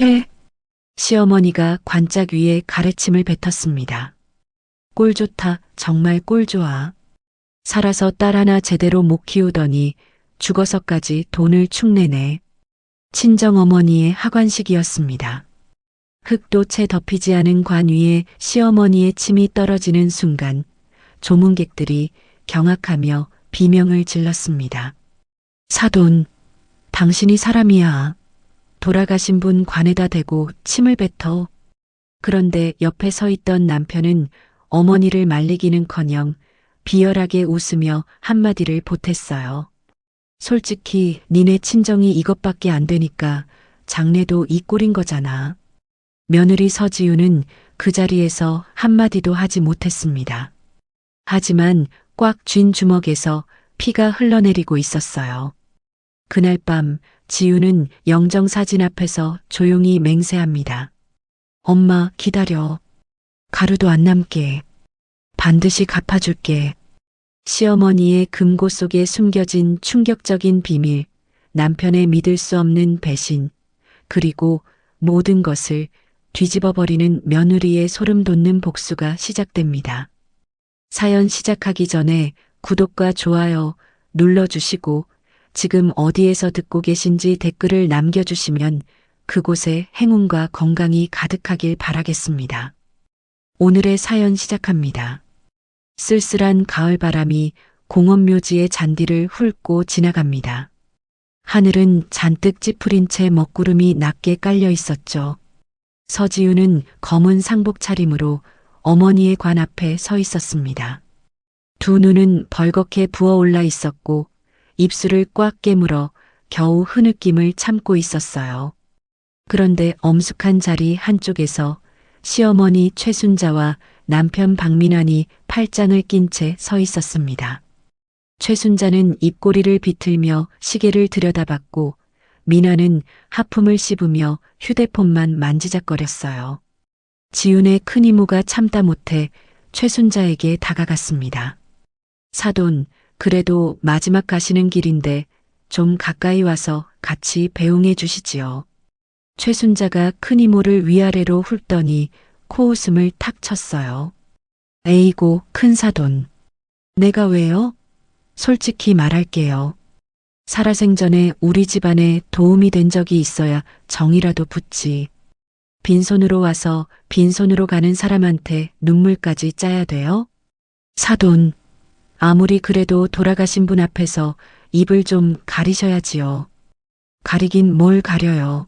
퇴! 시어머니가 관짝 위에 가래침을 뱉었습니다. 꼴 좋다, 정말 꼴 좋아. 살아서 딸 하나 제대로 못 키우더니 죽어서까지 돈을 축내네. 친정어머니의 하관식이었습니다. 흙도 채 덮이지 않은 관 위에 시어머니의 침이 떨어지는 순간 조문객들이 경악하며 비명을 질렀습니다. 사돈, 당신이 사람이야. 돌아가신 분 관에다 대고 침을 뱉어. 그런데 옆에 서 있던 남편은 어머니를 말리기는커녕 비열하게 웃으며 한마디를 보탰어요. 솔직히 니네 친정이 이것밖에 안 되니까 장례도 이 꼴인 거잖아. 며느리 서지우는 그 자리에서 한마디도 하지 못했습니다. 하지만 꽉 쥔 주먹에서 피가 흘러내리고 있었어요. 그날 밤 지우는 영정사진 앞에서 조용히 맹세합니다. 엄마 기다려. 가루도 안 남게. 반드시 갚아줄게. 시어머니의 금고 속에 숨겨진 충격적인 비밀, 남편의 믿을 수 없는 배신, 그리고 모든 것을 뒤집어버리는 며느리의 소름 돋는 복수가 시작됩니다. 사연 시작하기 전에 구독과 좋아요 눌러주시고 지금 어디에서 듣고 계신지 댓글을 남겨주시면 그곳에 행운과 건강이 가득하길 바라겠습니다. 오늘의 사연 시작합니다. 쓸쓸한 가을바람이 공원묘지의 잔디를 훑고 지나갑니다. 하늘은 잔뜩 찌푸린 채 먹구름이 낮게 깔려 있었죠. 서지우는 검은 상복 차림으로 어머니의 관 앞에 서 있었습니다. 두 눈은 벌겋게 부어올라 있었고 입술을 꽉 깨물어 겨우 흐느낌을 참고 있었어요. 그런데 엄숙한 자리 한쪽에서 시어머니 최순자와 남편 박민환이 팔짱을 낀 채 서 있었습니다. 최순자는 입꼬리를 비틀며 시계를 들여다봤고 민환은 하품을 씹으며 휴대폰만 만지작거렸어요. 지훈의 큰 이모가 참다 못해 최순자에게 다가갔습니다. 사돈, 그래도 마지막 가시는 길인데 좀 가까이 와서 같이 배웅해 주시지요. 최순자가 큰 이모를 위아래로 훑더니 코웃음을 탁 쳤어요. 에이고 큰 사돈. 내가 왜요? 솔직히 말할게요. 살아생전에 우리 집안에 도움이 된 적이 있어야 정이라도 붙지. 빈손으로 와서 빈손으로 가는 사람한테 눈물까지 짜야 돼요? 사돈, 아무리 그래도 돌아가신 분 앞에서 입을 좀 가리셔야지요. 가리긴 뭘 가려요.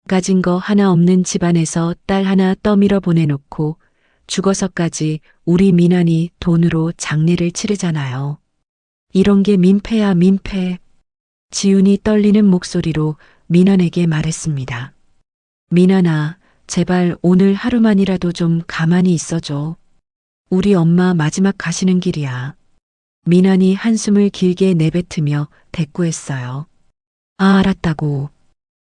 가진 거 하나 없는 집안에서 딸 하나 떠밀어 보내놓고 죽어서까지 우리 민환이 돈으로 장례를 치르잖아요. 이런 게 민폐야 민폐. 지훈이 떨리는 목소리로 민환에게 말했습니다. 민환아, 제발 오늘 하루만이라도 좀 가만히 있어줘. 우리 엄마 마지막 가시는 길이야. 민환이 한숨을 길게 내뱉으며 대꾸했어요. 아, 알았다고.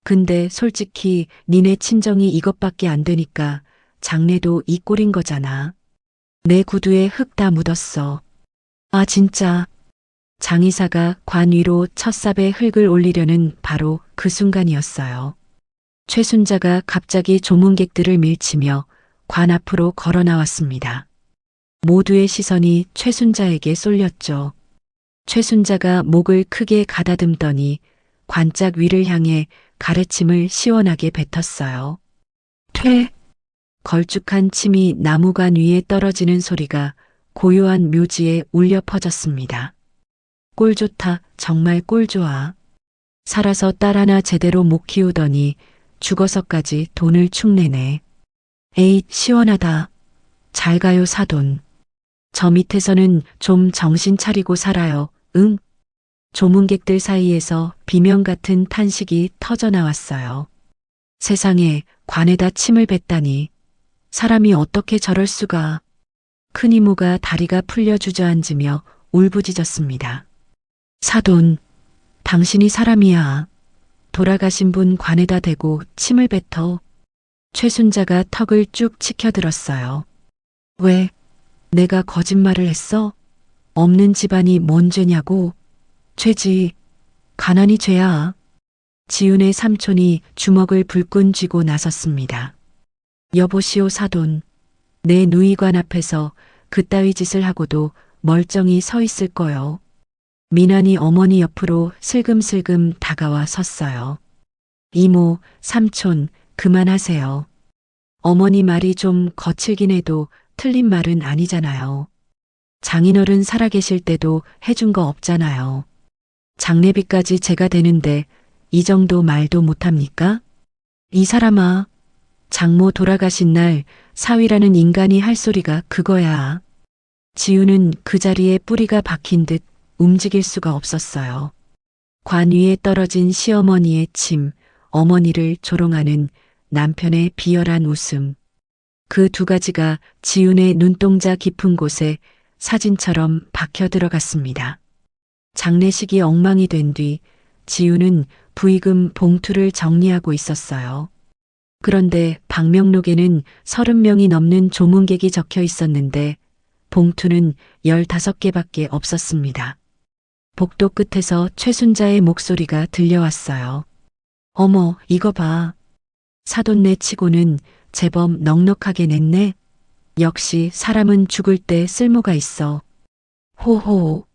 근데 솔직히 니네 친정이 이것밖에 안 되니까 장례도 이 꼴인 거잖아. 내 구두에 흙 다 묻었어. 아, 진짜. 장의사가 관 위로 첫삽에 흙을 올리려는 바로 그 순간이었어요. 최순자가 갑자기 조문객들을 밀치며 관 앞으로 걸어 나왔습니다. 모두의 시선이 최순자에게 쏠렸죠. 최순자가 목을 크게 가다듬더니 관짝 위를 향해 가래침을 시원하게 뱉었어요. 퇴! 걸쭉한 침이 나무관 위에 떨어지는 소리가 고요한 묘지에 울려 퍼졌습니다. 꼴 좋다, 정말 꼴 좋아. 살아서 딸 하나 제대로 못 키우더니 죽어서까지 돈을 축내네. 에잇, 시원하다. 잘 가요, 사돈. 저 밑에서는 좀 정신 차리고 살아요, 응? 조문객들 사이에서 비명 같은 탄식이 터져 나왔어요. 세상에, 관에다 침을 뱉다니. 사람이 어떻게 저럴 수가. 큰 이모가 다리가 풀려 주저앉으며 울부짖었습니다. 사돈, 당신이 사람이야. 돌아가신 분 관에다 대고 침을 뱉어. 최순자가 턱을 쭉 치켜들었어요. 왜? 내가 거짓말을 했어? 없는 집안이 뭔 죄냐고? 죄지. 가난이 죄야. 지훈의 삼촌이 주먹을 불끈 쥐고 나섰습니다. 여보시오 사돈, 내 누이관 앞에서 그따위 짓을 하고도 멀쩡히 서 있을 거요. 미나니 어머니 옆으로 슬금슬금 다가와 섰어요. 이모, 삼촌, 그만하세요. 어머니 말이 좀 거칠긴 해도 틀린 말은 아니잖아요. 장인어른 살아계실 때도 해준 거 없잖아요. 장례비까지 제가 대는데 이 정도 말도 못합니까? 이 사람아, 장모 돌아가신 날 사위라는 인간이 할 소리가 그거야. 지우는 그 자리에 뿌리가 박힌 듯 움직일 수가 없었어요. 관 위에 떨어진 시어머니의 침, 어머니를 조롱하는 남편의 비열한 웃음. 그 두 가지가 지훈의 눈동자 깊은 곳에 사진처럼 박혀 들어갔습니다. 장례식이 엉망이 된 뒤 지훈은 부의금 봉투를 정리하고 있었어요. 그런데 방명록에는 30명이 넘는 조문객이 적혀 있었는데 봉투는 15개밖에 없었습니다. 복도 끝에서 최순자의 목소리가 들려왔어요. 어머, 이거 봐. 사돈네 치고는 제법 넉넉하게 냈네. 역시 사람은 죽을 때 쓸모가 있어. 호호.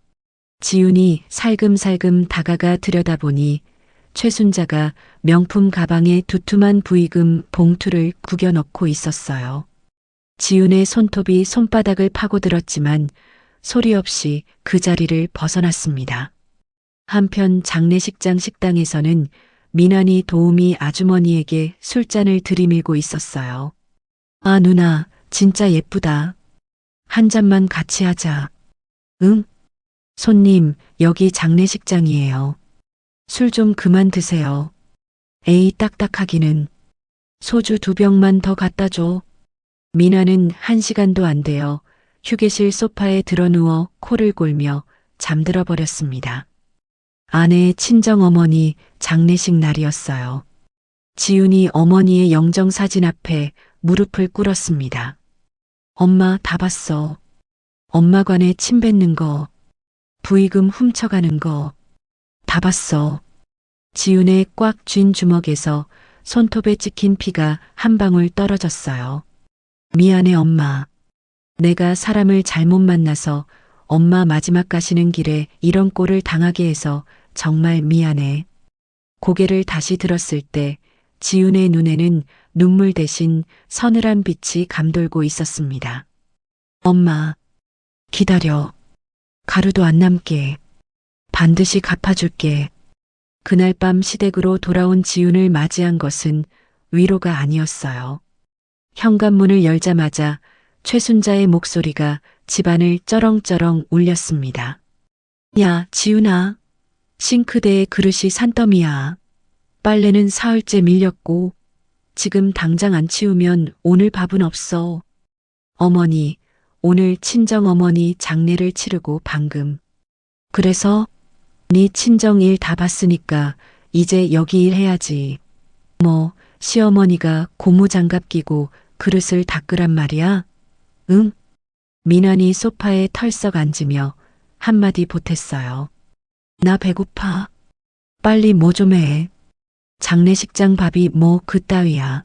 지훈이 살금살금 다가가 들여다보니 최순자가 명품 가방에 두툼한 부의금 봉투를 구겨 넣고 있었어요. 지훈의 손톱이 손바닥을 파고들었지만 소리 없이 그 자리를 벗어났습니다. 한편 장례식장 식당에서는 미나니 도우미 아주머니에게 술잔을 들이밀고 있었어요. 아, 누나, 진짜 예쁘다. 한 잔만 같이 하자. 응? 손님, 여기 장례식장이에요. 술 좀 그만 드세요. 에이, 딱딱하기는. 소주 2병만 더 갖다 줘. 미나는 1시간도 안 되어 휴게실 소파에 드러누워 코를 골며 잠들어 버렸습니다. 아내의 친정어머니 장례식 날이었어요. 지훈이 어머니의 영정사진 앞에 무릎을 꿇었습니다. 엄마 다 봤어. 엄마관에 침 뱉는 거, 부의금 훔쳐가는 거, 다 봤어. 지훈의 꽉 쥔 주먹에서 손톱에 찍힌 피가 한 방울 떨어졌어요. 미안해 엄마. 내가 사람을 잘못 만나서 엄마 마지막 가시는 길에 이런 꼴을 당하게 해서 정말 미안해. 고개를 다시 들었을 때 지훈의 눈에는 눈물 대신 서늘한 빛이 감돌고 있었습니다. 엄마, 기다려. 가루도 안 남게. 반드시 갚아줄게. 그날 밤 시댁으로 돌아온 지훈을 맞이한 것은 위로가 아니었어요. 현관문을 열자마자 최순자의 목소리가 집안을 쩌렁쩌렁 울렸습니다. 야, 지훈아. 싱크대에 그릇이 산더미야. 빨래는 사흘째 밀렸고 지금 당장 안 치우면 오늘 밥은 없어. 어머니, 오늘 친정어머니 장례를 치르고 방금. 그래서 네 친정 일 다 봤으니까 이제 여기 일 해야지. 뭐 시어머니가 고무장갑 끼고 그릇을 닦으란 말이야? 응? 미나니 소파에 털썩 앉으며 한마디 보탰어요. 나 배고파. 빨리 뭐 좀 해. 장례식장 밥이 뭐 그따위야.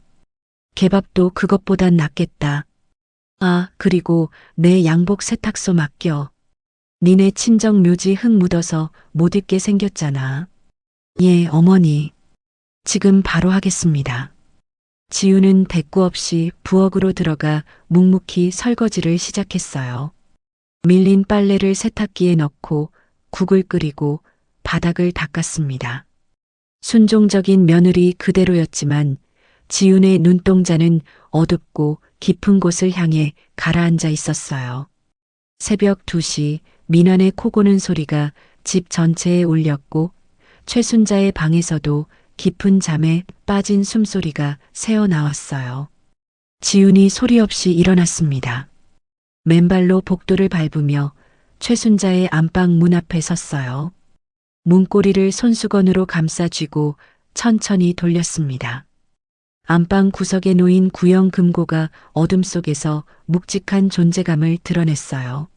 개밥도 그것보단 낫겠다. 아, 그리고 내 양복 세탁소 맡겨. 니네 친정 묘지 흙 묻어서 못 입게 생겼잖아. 예, 어머니. 지금 바로 하겠습니다. 지훈은 대꾸 없이 부엌으로 들어가 묵묵히 설거지를 시작했어요. 밀린 빨래를 세탁기에 넣고 국을 끓이고 바닥을 닦았습니다. 순종적인 며느리 그대로였지만 지훈의 눈동자는 어둡고 깊은 곳을 향해 가라앉아 있었어요. 새벽 2시 민환의 코 고는 소리가 집 전체에 울렸고 최순자의 방에서도 깊은 잠에 빠진 숨소리가 새어나왔어요. 지훈이 소리 없이 일어났습니다. 맨발로 복도를 밟으며 최순자의 안방 문 앞에 섰어요. 문고리를 손수건으로 감싸 쥐고 천천히 돌렸습니다. 안방 구석에 놓인 구형 금고가 어둠 속에서 묵직한 존재감을 드러냈어요.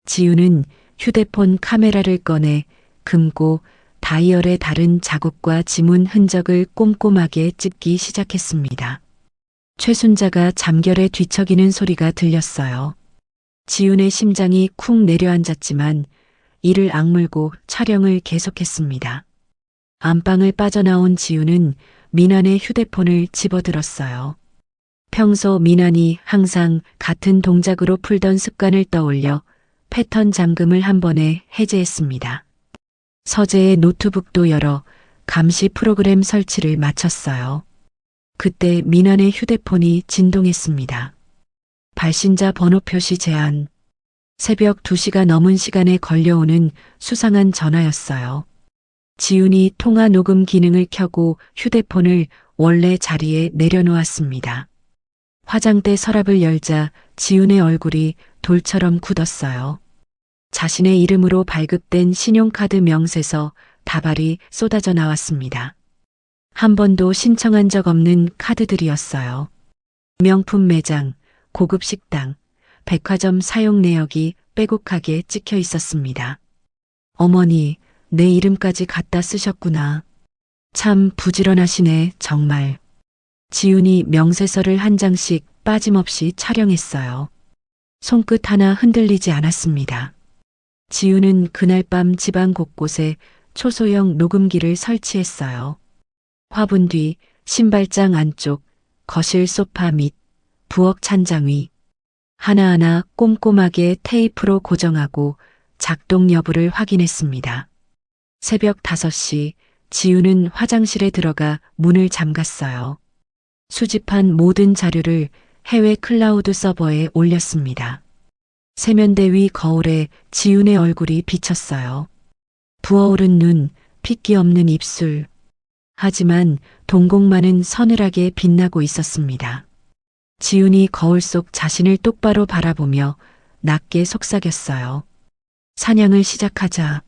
지훈은 휴대폰 카메라를 꺼내 금고 다이얼에 다른 자국과 지문 흔적을 꼼꼼하게 찍기 시작했습니다. 최순자가 잠결에 뒤척이는 소리가 들렸어요. 지훈의 심장이 쿵 내려앉았지만 이를 악물고 촬영을 계속했습니다. 안방을 빠져나온 지훈은 민환의 휴대폰을 집어들었어요. 평소 민환이 항상 같은 동작으로 풀던 습관을 떠올려 패턴 잠금을 한 번에 해제했습니다. 서재의 노트북도 열어 감시 프로그램 설치를 마쳤어요. 그때 민환의 휴대폰이 진동했습니다. 발신자 번호 표시 제한. 새벽 2시가 넘은 시간에 걸려오는 수상한 전화였어요. 지훈이 통화 녹음 기능을 켜고 휴대폰을 원래 자리에 내려놓았습니다. 화장대 서랍을 열자 지훈의 얼굴이 돌처럼 굳었어요. 자신의 이름으로 발급된 신용카드 명세서 다발이 쏟아져 나왔습니다. 한 번도 신청한 적 없는 카드들이었어요. 명품 매장, 고급 식당, 백화점 사용 내역이 빼곡하게 찍혀 있었습니다. 어머니, 내 이름까지 갖다 쓰셨구나. 참 부지런하시네, 정말. 지훈이 명세서를 한 장씩 빠짐없이 촬영했어요. 손끝 하나 흔들리지 않았습니다. 지훈은 그날 밤 집안 곳곳에 초소형 녹음기를 설치했어요. 화분 뒤, 신발장 안쪽, 거실 소파 밑, 부엌 찬장 위. 하나하나 꼼꼼하게 테이프로 고정하고 작동 여부를 확인했습니다. 새벽 5시, 지훈은 화장실에 들어가 문을 잠갔어요. 수집한 모든 자료를 해외 클라우드 서버에 올렸습니다. 세면대 위 거울에 지훈의 얼굴이 비쳤어요. 부어오른 눈, 핏기 없는 입술. 하지만 동공만은 서늘하게 빛나고 있었습니다. 지훈이 거울 속 자신을 똑바로 바라보며 낮게 속삭였어요. 사냥을 시작하자.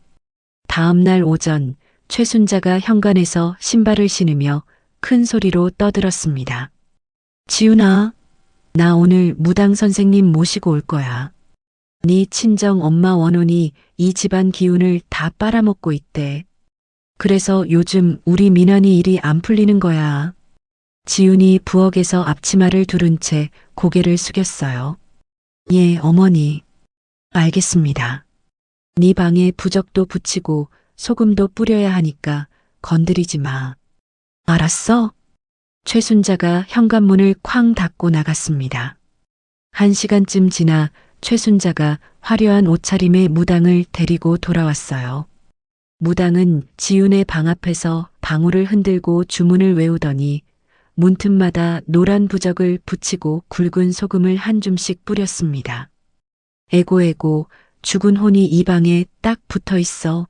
다음 날 오전, 최순자가 현관에서 신발을 신으며 큰 소리로 떠들었습니다. 지훈아, 나 오늘 무당 선생님 모시고 올 거야. 네 친정 엄마 원혼이 이 집안 기운을 다 빨아먹고 있대. 그래서 요즘 우리 민환이 일이 안 풀리는 거야. 지훈이 부엌에서 앞치마를 두른 채 고개를 숙였어요. 예, 어머니. 알겠습니다. 네 방에 부적도 붙이고 소금도 뿌려야 하니까 건드리지 마. 알았어? 최순자가 현관문을 쾅 닫고 나갔습니다. 1시간쯤 지나 최순자가 화려한 옷차림의 무당을 데리고 돌아왔어요. 무당은 지훈의 방 앞에서 방울을 흔들고 주문을 외우더니 문틈마다 노란 부적을 붙이고 굵은 소금을 한 줌씩 뿌렸습니다. 에고에고, 죽은 혼이 이 방에 딱 붙어 있어.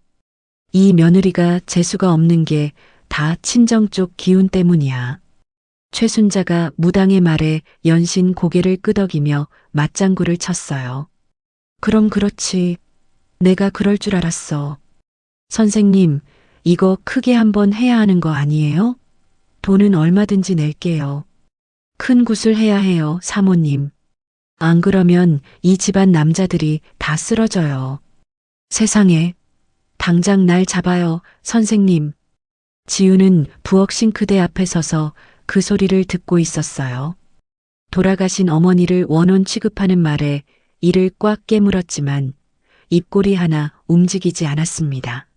이 며느리가 재수가 없는 게 다 친정 쪽 기운 때문이야. 최순자가 무당의 말에 연신 고개를 끄덕이며 맞장구를 쳤어요. 그럼 그렇지. 내가 그럴 줄 알았어. 선생님, 이거 크게 한번 해야 하는 거 아니에요? 돈은 얼마든지 낼게요. 큰 굿을 해야 해요, 사모님. 안 그러면 이 집안 남자들이 다 쓰러져요. 세상에. 당장 날 잡아요, 선생님. 지훈은 부엌 싱크대 앞에 서서 그 소리를 듣고 있었어요. 돌아가신 어머니를 원혼 취급하는 말에 이를 꽉 깨물었지만 입꼬리 하나 움직이지 않았습니다.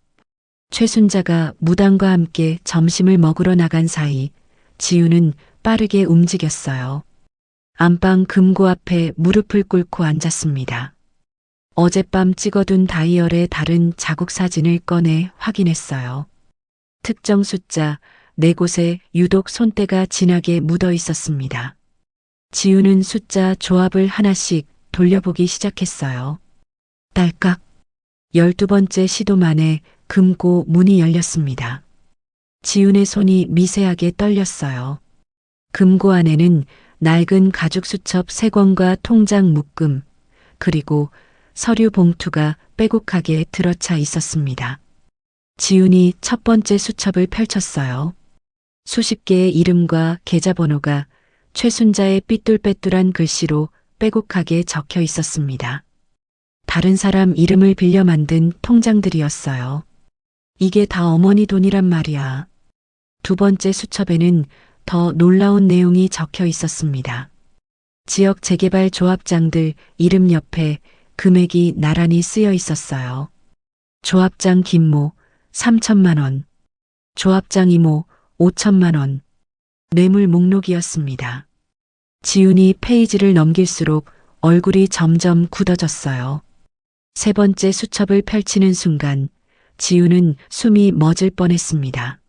최순자가 무당과 함께 점심을 먹으러 나간 사이 지훈은 빠르게 움직였어요. 안방 금고 앞에 무릎을 꿇고 앉았습니다. 어젯밤 찍어둔 다이얼에 다른 자국 사진을 꺼내 확인했어요. 특정 숫자 4곳에 유독 손때가 진하게 묻어 있었습니다. 지훈은 숫자 조합을 하나씩 돌려보기 시작했어요. 딸깍. 12번째 시도 만에 금고 문이 열렸습니다. 지훈의 손이 미세하게 떨렸어요. 금고 안에는 낡은 가죽 수첩 3권과 통장 묶음, 그리고 서류 봉투가 빼곡하게 들어차 있었습니다. 지훈이 첫 번째 수첩을 펼쳤어요. 수십 개의 이름과 계좌번호가 최순자의 삐뚤빼뚤한 글씨로 빼곡하게 적혀 있었습니다. 다른 사람 이름을 빌려 만든 통장들이었어요. 이게 다 어머니 돈이란 말이야. 두 번째 수첩에는 더 놀라운 내용이 적혀 있었습니다. 지역 재개발 조합장들 이름 옆에 금액이 나란히 쓰여 있었어요. 조합장 김모 3천만 원, 조합장 이모 5천만 원. 뇌물 목록이었습니다. 지훈이 페이지를 넘길수록 얼굴이 점점 굳어졌어요. 세 번째 수첩을 펼치는 순간 지훈은 숨이 멎을 뻔했습니다.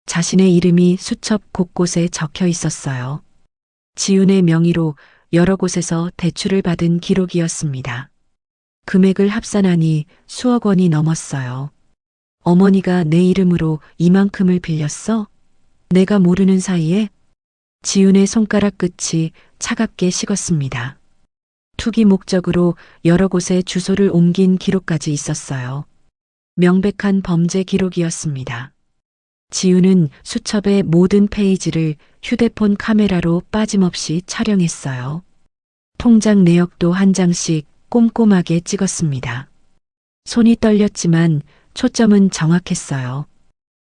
자신의 이름이 수첩 곳곳에 적혀 있었어요. 지훈의 명의로 여러 곳에서 대출을 받은 기록이었습니다. 금액을 합산하니 수억 원이 넘었어요. 어머니가 내 이름으로 이만큼을 빌렸어? 내가 모르는 사이에? 지훈의 손가락 끝이 차갑게 식었습니다. 투기 목적으로 여러 곳에 주소를 옮긴 기록까지 있었어요. 명백한 범죄 기록이었습니다. 지훈은 수첩의 모든 페이지를 휴대폰 카메라로 빠짐없이 촬영했어요. 통장 내역도 한 장씩 꼼꼼하게 찍었습니다. 손이 떨렸지만 초점은 정확했어요.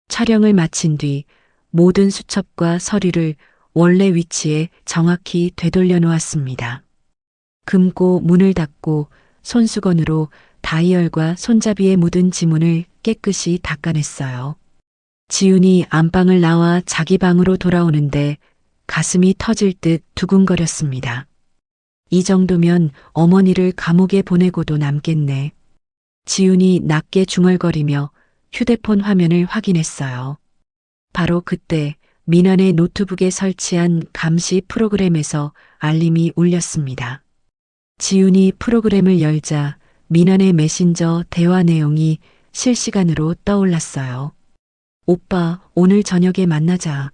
촬영을 마친 뒤 모든 수첩과 서류를 원래 위치에 정확히 되돌려 놓았습니다. 금고 문을 닫고 손수건으로 다이얼과 손잡이에 묻은 지문을 깨끗이 닦아냈어요. 지훈이 안방을 나와 자기 방으로 돌아오는데 가슴이 터질 듯 두근거렸습니다. 이 정도면 어머니를 감옥에 보내고도 남겠네. 지훈이 낮게 중얼거리며 휴대폰 화면을 확인했어요. 바로 그때 민환의 노트북에 설치한 감시 프로그램에서 알림이 울렸습니다. 지훈이 프로그램을 열자 민환의 메신저 대화 내용이 실시간으로 떠올랐어요. 오빠, 오늘 저녁에 만나자.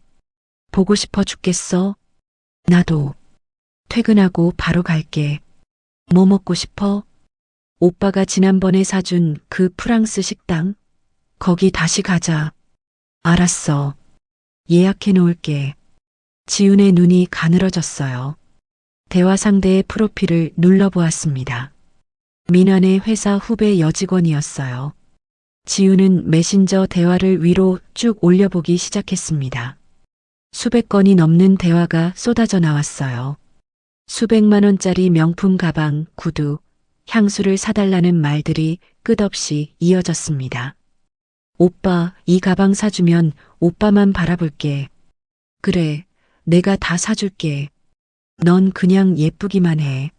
보고 싶어 죽겠어? 나도. 퇴근하고 바로 갈게. 뭐 먹고 싶어? 오빠가 지난번에 사준 그 프랑스 식당? 거기 다시 가자. 알았어. 예약해 놓을게. 지훈의 눈이 가늘어졌어요. 대화 상대의 프로필을 눌러보았습니다. 민환의 회사 후배 여직원이었어요. 지훈은 메신저 대화를 위로 쭉 올려보기 시작했습니다. 수백 건이 넘는 대화가 쏟아져 나왔어요. 수백만 원짜리 명품 가방, 구두, 향수를 사달라는 말들이 끝없이 이어졌습니다. 오빠, 이 가방 사주면 오빠만 바라볼게. 그래, 내가 다 사줄게. 넌 그냥 예쁘기만 해.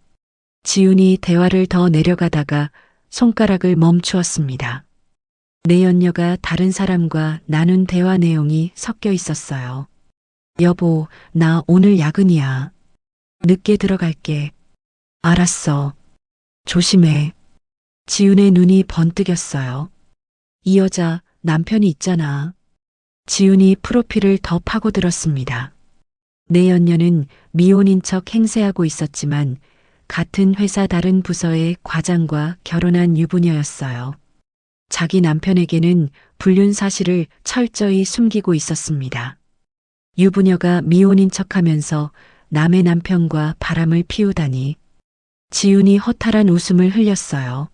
지훈이 대화를 더 내려가다가 손가락을 멈추었습니다. 내연녀가 다른 사람과 나눈 대화 내용이 섞여 있었어요. 여보, 나 오늘 야근이야. 늦게 들어갈게. 알았어. 조심해. 지훈의 눈이 번뜩였어요. 이 여자 남편이 있잖아. 지훈이 프로필을 더 파고들었습니다. 내연녀는 미혼인 척 행세하고 있었지만 같은 회사 다른 부서의 과장과 결혼한 유부녀였어요. 자기 남편에게는 불륜 사실을 철저히 숨기고 있었습니다. 유부녀가 미혼인 척하면서 남의 남편과 바람을 피우다니. 지훈이 허탈한 웃음을 흘렸어요.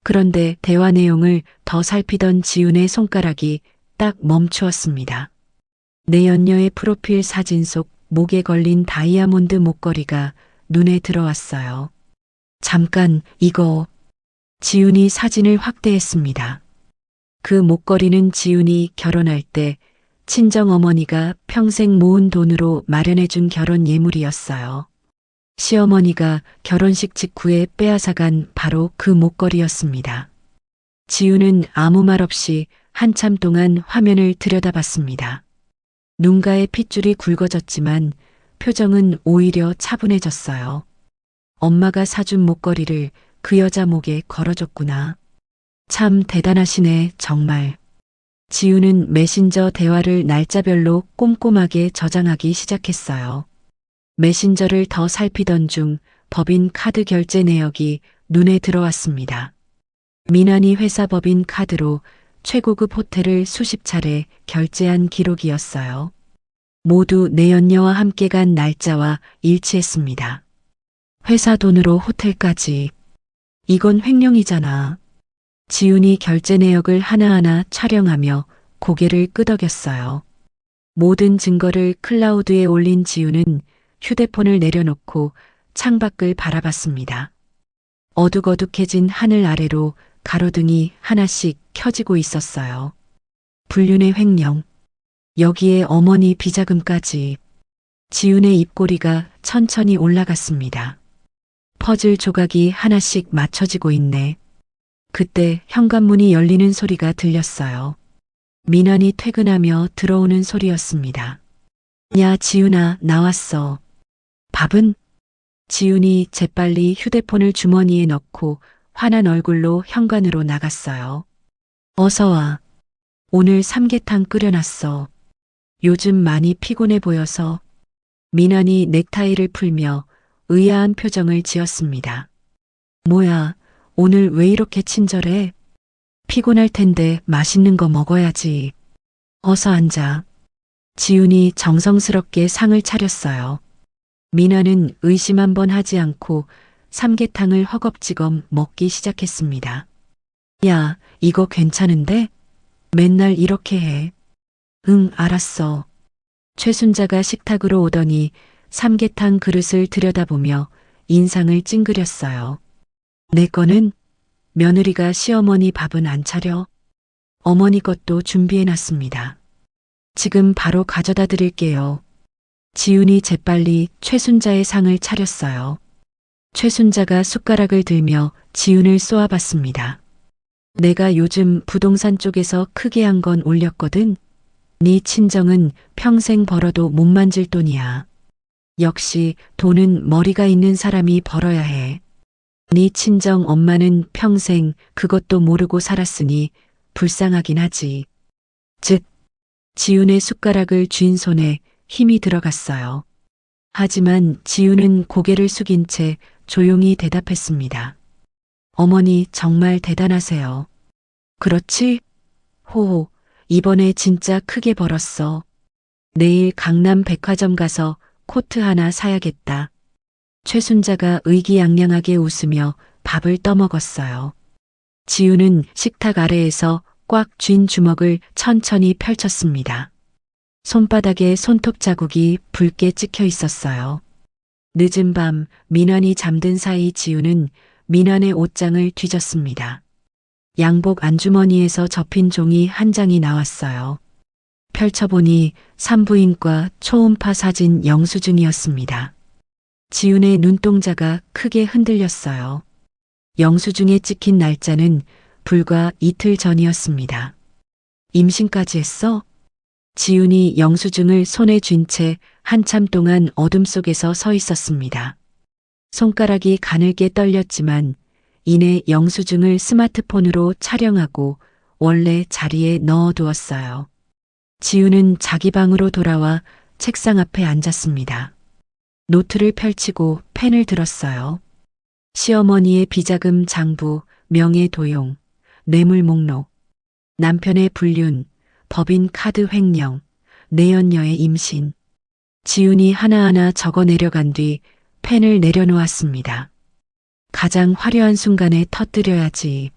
그런데 대화 내용을 더 살피던 지훈의 손가락이 딱 멈추었습니다. 내연녀의 프로필 사진 속 목에 걸린 다이아몬드 목걸이가 눈에 들어왔어요. 잠깐, 이거. 지훈이 사진을 확대했습니다. 그 목걸이는 지훈이 결혼할 때 친정어머니가 평생 모은 돈으로 마련해준 결혼 예물이었어요. 시어머니가 결혼식 직후에 빼앗아간 바로 그 목걸이였습니다. 지훈은 아무 말 없이 한참 동안 화면을 들여다봤습니다. 눈가에 핏줄이 굵어졌지만 표정은 오히려 차분해졌어요. 엄마가 사준 목걸이를 그 여자 목에 걸어줬구나. 참 대단하시네, 정말. 지훈은 메신저 대화를 날짜별로 꼼꼼하게 저장하기 시작했어요. 메신저를 더 살피던 중 법인 카드 결제 내역이 눈에 들어왔습니다. 민환이 회사 법인 카드로 최고급 호텔을 수십 차례 결제한 기록이었어요. 모두 내연녀와 함께 간 날짜와 일치했습니다. 회사 돈으로 호텔까지. 이건 횡령이잖아. 지훈이 결제 내역을 하나하나 촬영하며 고개를 끄덕였어요. 모든 증거를 클라우드에 올린 지훈은 휴대폰을 내려놓고 창밖을 바라봤습니다. 어둑어둑해진 하늘 아래로 가로등이 하나씩 켜지고 있었어요. 불륜의 횡령. 여기에 어머니 비자금까지. 지훈의 입꼬리가 천천히 올라갔습니다. 퍼즐 조각이 하나씩 맞춰지고 있네. 그때 현관문이 열리는 소리가 들렸어요. 민환이 퇴근하며 들어오는 소리였습니다. 야, 지훈아, 나왔어. 밥은? 지훈이 재빨리 휴대폰을 주머니에 넣고 화난 얼굴로 현관으로 나갔어요. 어서 와. 오늘 삼계탕 끓여놨어. 요즘 많이 피곤해 보여서. 민환이 넥타이를 풀며 의아한 표정을 지었습니다. 뭐야, 오늘 왜 이렇게 친절해? 피곤할 텐데 맛있는 거 먹어야지. 어서 앉아. 지훈이 정성스럽게 상을 차렸어요. 민환은 의심 한 번 하지 않고 삼계탕을 허겁지겁 먹기 시작했습니다. 야, 이거 괜찮은데? 맨날 이렇게 해. 응, 알았어. 최순자가 식탁으로 오더니 삼계탕 그릇을 들여다보며 인상을 찡그렸어요. 내 거는? 며느리가 시어머니 밥은 안 차려? 어머니 것도 준비해놨습니다. 지금 바로 가져다 드릴게요. 지훈이 재빨리 최순자의 상을 차렸어요. 최순자가 숟가락을 들며 지훈을 쏘아봤습니다. 내가 요즘 부동산 쪽에서 크게 한 건 올렸거든. 네 친정은 평생 벌어도 못 만질 돈이야. 역시 돈은 머리가 있는 사람이 벌어야 해. 네 친정 엄마는 평생 그것도 모르고 살았으니 불쌍하긴 하지. 즉, 지훈의 숟가락을 쥔 손에 힘이 들어갔어요. 하지만 지훈은 고개를 숙인 채 조용히 대답했습니다. 어머니 정말 대단하세요. 그렇지? 호호, 이번에 진짜 크게 벌었어. 내일 강남 백화점 가서 코트 하나 사야겠다. 최순자가 의기양양하게 웃으며 밥을 떠먹었어요. 지훈은 식탁 아래에서 꽉 쥔 주먹을 천천히 펼쳤습니다. 손바닥에 손톱 자국이 붉게 찍혀 있었어요. 늦은 밤 민환이 잠든 사이 지훈은 민환의 옷장을 뒤졌습니다. 양복 안주머니에서 접힌 종이 한 장이 나왔어요. 펼쳐보니 산부인과 초음파 사진 영수증이었습니다. 지훈의 눈동자가 크게 흔들렸어요. 영수증에 찍힌 날짜는 불과 이틀 전이었습니다. 임신까지 했어? 지훈이 영수증을 손에 쥔 채 한참 동안 어둠 속에서 서 있었습니다. 손가락이 가늘게 떨렸지만 이내 영수증을 스마트폰으로 촬영하고 원래 자리에 넣어두었어요. 지훈은 자기 방으로 돌아와 책상 앞에 앉았습니다. 노트를 펼치고 펜을 들었어요. 시어머니의 비자금 장부, 명예 도용, 뇌물 목록, 남편의 불륜, 법인 카드 횡령, 내연녀의 임신. 지훈이 하나하나 적어 내려간 뒤 펜을 내려놓았습니다. 가장 화려한 순간에 터뜨려야지.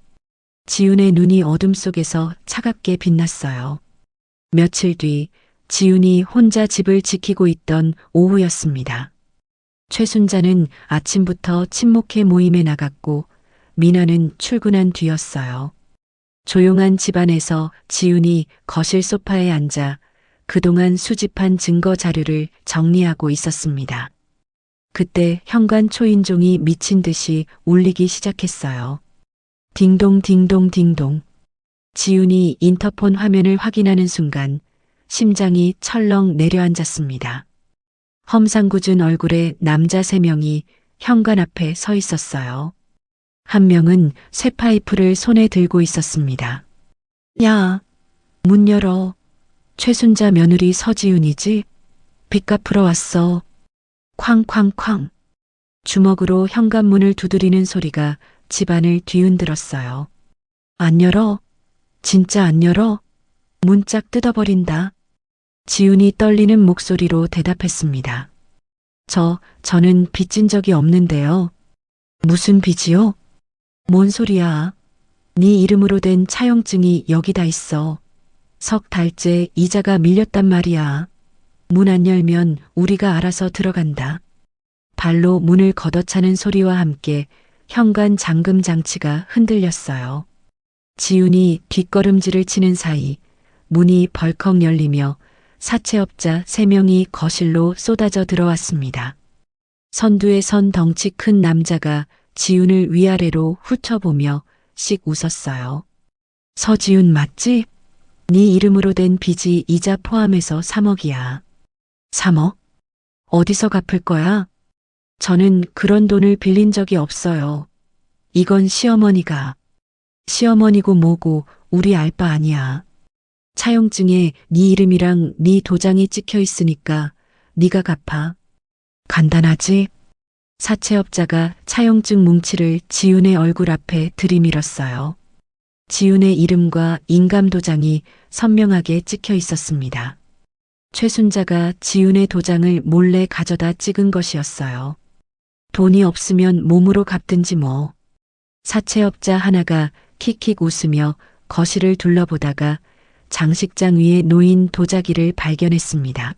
지훈의 눈이 어둠 속에서 차갑게 빛났어요. 며칠 뒤 지훈이 혼자 집을 지키고 있던 오후였습니다. 최순자는 아침부터 친목회 모임에 나갔고 민아는 출근한 뒤였어요. 조용한 집안에서 지훈이 거실 소파에 앉아 그동안 수집한 증거 자료를 정리하고 있었습니다. 그때 현관 초인종이 미친 듯이 울리기 시작했어요. 딩동 딩동 딩동. 지훈이 인터폰 화면을 확인하는 순간 심장이 철렁 내려앉았습니다. 험상궂은 얼굴의 남자 3명이 현관 앞에 서 있었어요. 한 명은 쇠파이프를 손에 들고 있었습니다. 야, 문 열어. 최순자 며느리 서지훈이지? 빚 갚으러 왔어. 쾅쾅쾅. 주먹으로 현관문을 두드리는 소리가 집안을 뒤흔들었어요. 안 열어? 진짜 안 열어? 문짝 뜯어버린다. 지훈이 떨리는 목소리로 대답했습니다. 저는 빚진 적이 없는데요. 무슨 빚이요? 뭔 소리야? 네 이름으로 된 차용증이 여기다 있어. 석 달째 이자가 밀렸단 말이야. 문 안 열면 우리가 알아서 들어간다. 발로 문을 걷어차는 소리와 함께 현관 잠금 장치가 흔들렸어요. 지훈이 뒷걸음질을 치는 사이 문이 벌컥 열리며 사채업자 3명이 거실로 쏟아져 들어왔습니다. 선두에 선 덩치 큰 남자가 지훈을 위아래로 훑어보며 씩 웃었어요. 서지훈 맞지? 네 이름으로 된 빚이 이자 포함해서 3억이야. 3억? 어디서 갚을 거야? 저는 그런 돈을 빌린 적이 없어요. 이건 시어머니가. 시어머니고 뭐고 우리 알 바 아니야. 차용증에 네 이름이랑 네 도장이 찍혀 있으니까 네가 갚아. 간단하지? 사채업자가 차용증 뭉치를 지훈의 얼굴 앞에 들이밀었어요. 지훈의 이름과 인감 도장이 선명하게 찍혀 있었습니다. 최순자가 지훈의 도장을 몰래 가져다 찍은 것이었어요. 돈이 없으면 몸으로 갚든지 뭐. 사채업자 하나가 킥킥 웃으며 거실을 둘러보다가 장식장 위에 놓인 도자기를 발견했습니다.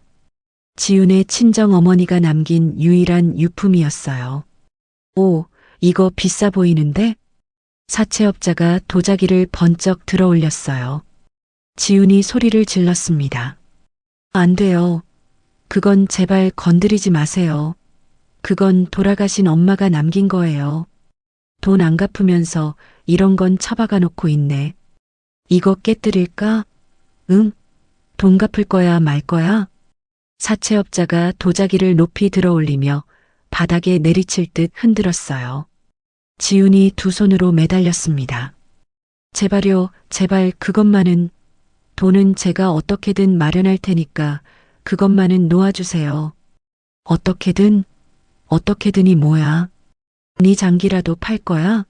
지훈의 친정 어머니가 남긴 유일한 유품이었어요. 오, 이거 비싸 보이는데? 사채업자가 도자기를 번쩍 들어 올렸어요. 지훈이 소리를 질렀습니다. 안 돼요. 그건 제발 건드리지 마세요. 그건 돌아가신 엄마가 남긴 거예요. 돈 안 갚으면서 이런 건 처박아 놓고 있네. 이거 깨뜨릴까? 응? 돈 갚을 거야 말 거야? 사채업자가 도자기를 높이 들어 올리며 바닥에 내리칠 듯 흔들었어요. 지훈이 두 손으로 매달렸습니다. 제발요, 제발 그것만은. 돈은 제가 어떻게든 마련할 테니까 그것만은 놓아주세요. 어떻게든? 어떻게든이 뭐야? 네 장기라도 팔 거야?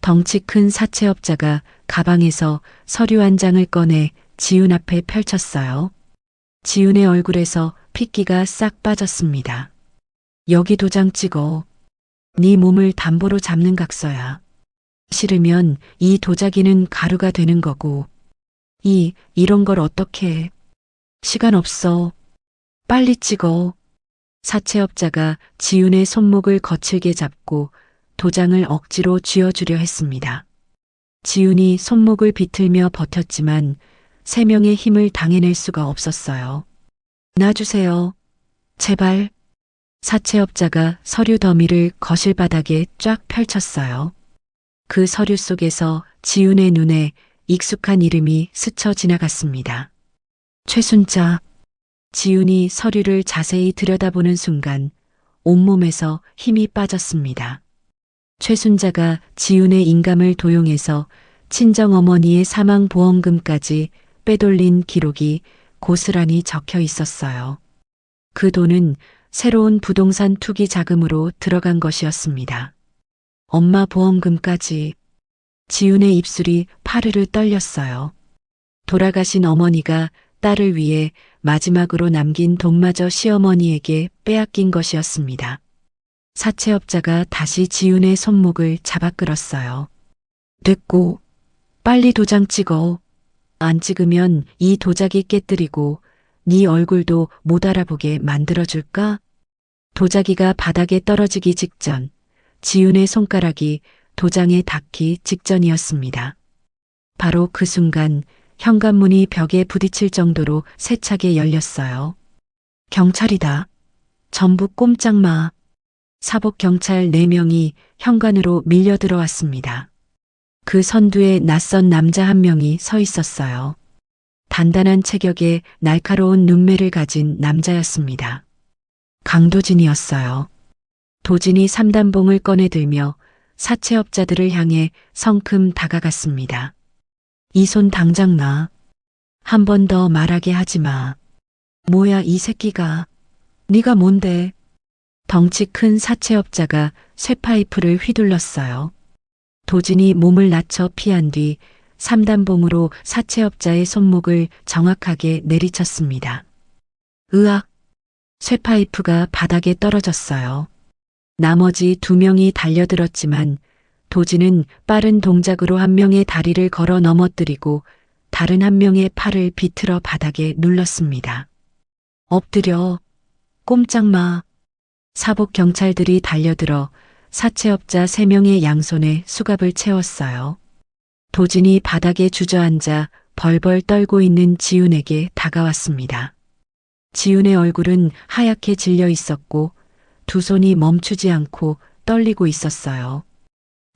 덩치 큰 사채업자가 가방에서 서류 한 장을 꺼내 지훈 앞에 펼쳤어요. 지훈의 얼굴에서 핏기가 싹 빠졌습니다. 여기 도장 찍어. 네 몸을 담보로 잡는 각서야. 싫으면 이 도자기는 가루가 되는 거고. 이런 걸 어떻게 해. 시간 없어. 빨리 찍어. 사채업자가 지훈의 손목을 거칠게 잡고 도장을 억지로 쥐어주려 했습니다. 지훈이 손목을 비틀며 버텼지만 3명의 힘을 당해낼 수가 없었어요. 놔주세요. 제발. 사채업자가 서류 더미를 거실 바닥에 쫙 펼쳤어요. 그 서류 속에서 지훈의 눈에 익숙한 이름이 스쳐 지나갔습니다. 최순자. 지훈이 서류를 자세히 들여다보는 순간 온몸에서 힘이 빠졌습니다. 최순자가 지훈의 인감을 도용해서 친정어머니의 사망보험금까지 빼돌린 기록이 고스란히 적혀 있었어요. 그 돈은 새로운 부동산 투기 자금으로 들어간 것이었습니다. 엄마 보험금까지. 지훈의 입술이 파르르 떨렸어요. 돌아가신 어머니가 딸을 위해 마지막으로 남긴 돈마저 시어머니에게 빼앗긴 것이었습니다. 사채업자가 다시 지훈의 손목을 잡아 끌었어요. 됐고, 빨리 도장 찍어. 안 찍으면 이 도자기 깨뜨리고 네 얼굴도 못 알아보게 만들어줄까? 도자기가 바닥에 떨어지기 직전 지훈의 손가락이 도장에 닿기 직전이었습니다. 바로 그 순간 현관문이 벽에 부딪힐 정도로 세차게 열렸어요. 경찰이다. 전부 꼼짝 마. 사복 경찰 4명이 현관으로 밀려 들어왔습니다. 그 선두에 낯선 남자 한 명이 서 있었어요. 단단한 체격에 날카로운 눈매를 가진 남자였습니다. 강도진이었어요. 도진이 3단봉을 꺼내들며 사채업자들을 향해 성큼 다가갔습니다. 이 손 당장 놔. 한 번 더 말하게 하지 마. 뭐야 이 새끼가. 네가 뭔데. 덩치 큰 사채업자가 쇠파이프를 휘둘렀어요. 도진이 몸을 낮춰 피한 뒤 3단봉으로 사채업자의 손목을 정확하게 내리쳤습니다. 으악! 쇠파이프가 바닥에 떨어졌어요. 나머지 2명이 달려들었지만 도진은 빠른 동작으로 한 명의 다리를 걸어 넘어뜨리고 다른 한 명의 팔을 비틀어 바닥에 눌렀습니다. 엎드려. 꼼짝 마. 사복 경찰들이 달려들어 사채업자 3명의 양손에 수갑을 채웠어요. 도진이 바닥에 주저앉아 벌벌 떨고 있는 지훈에게 다가왔습니다. 지훈의 얼굴은 하얗게 질려 있었고 두 손이 멈추지 않고 떨리고 있었어요.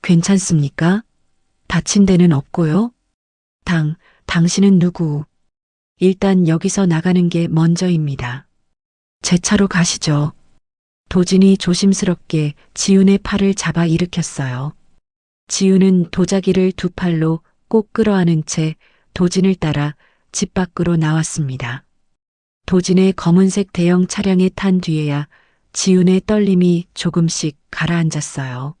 괜찮습니까? 다친 데는 없고요. 당신은 누구? 일단 여기서 나가는 게 먼저입니다. 제 차로 가시죠. 도진이 조심스럽게 지훈의 팔을 잡아 일으켰어요. 지훈은 도자기를 두 팔로 꼭 끌어안은 채 도진을 따라 집 밖으로 나왔습니다. 도진의 검은색 대형 차량에 탄 뒤에야 지훈의 떨림이 조금씩 가라앉았어요.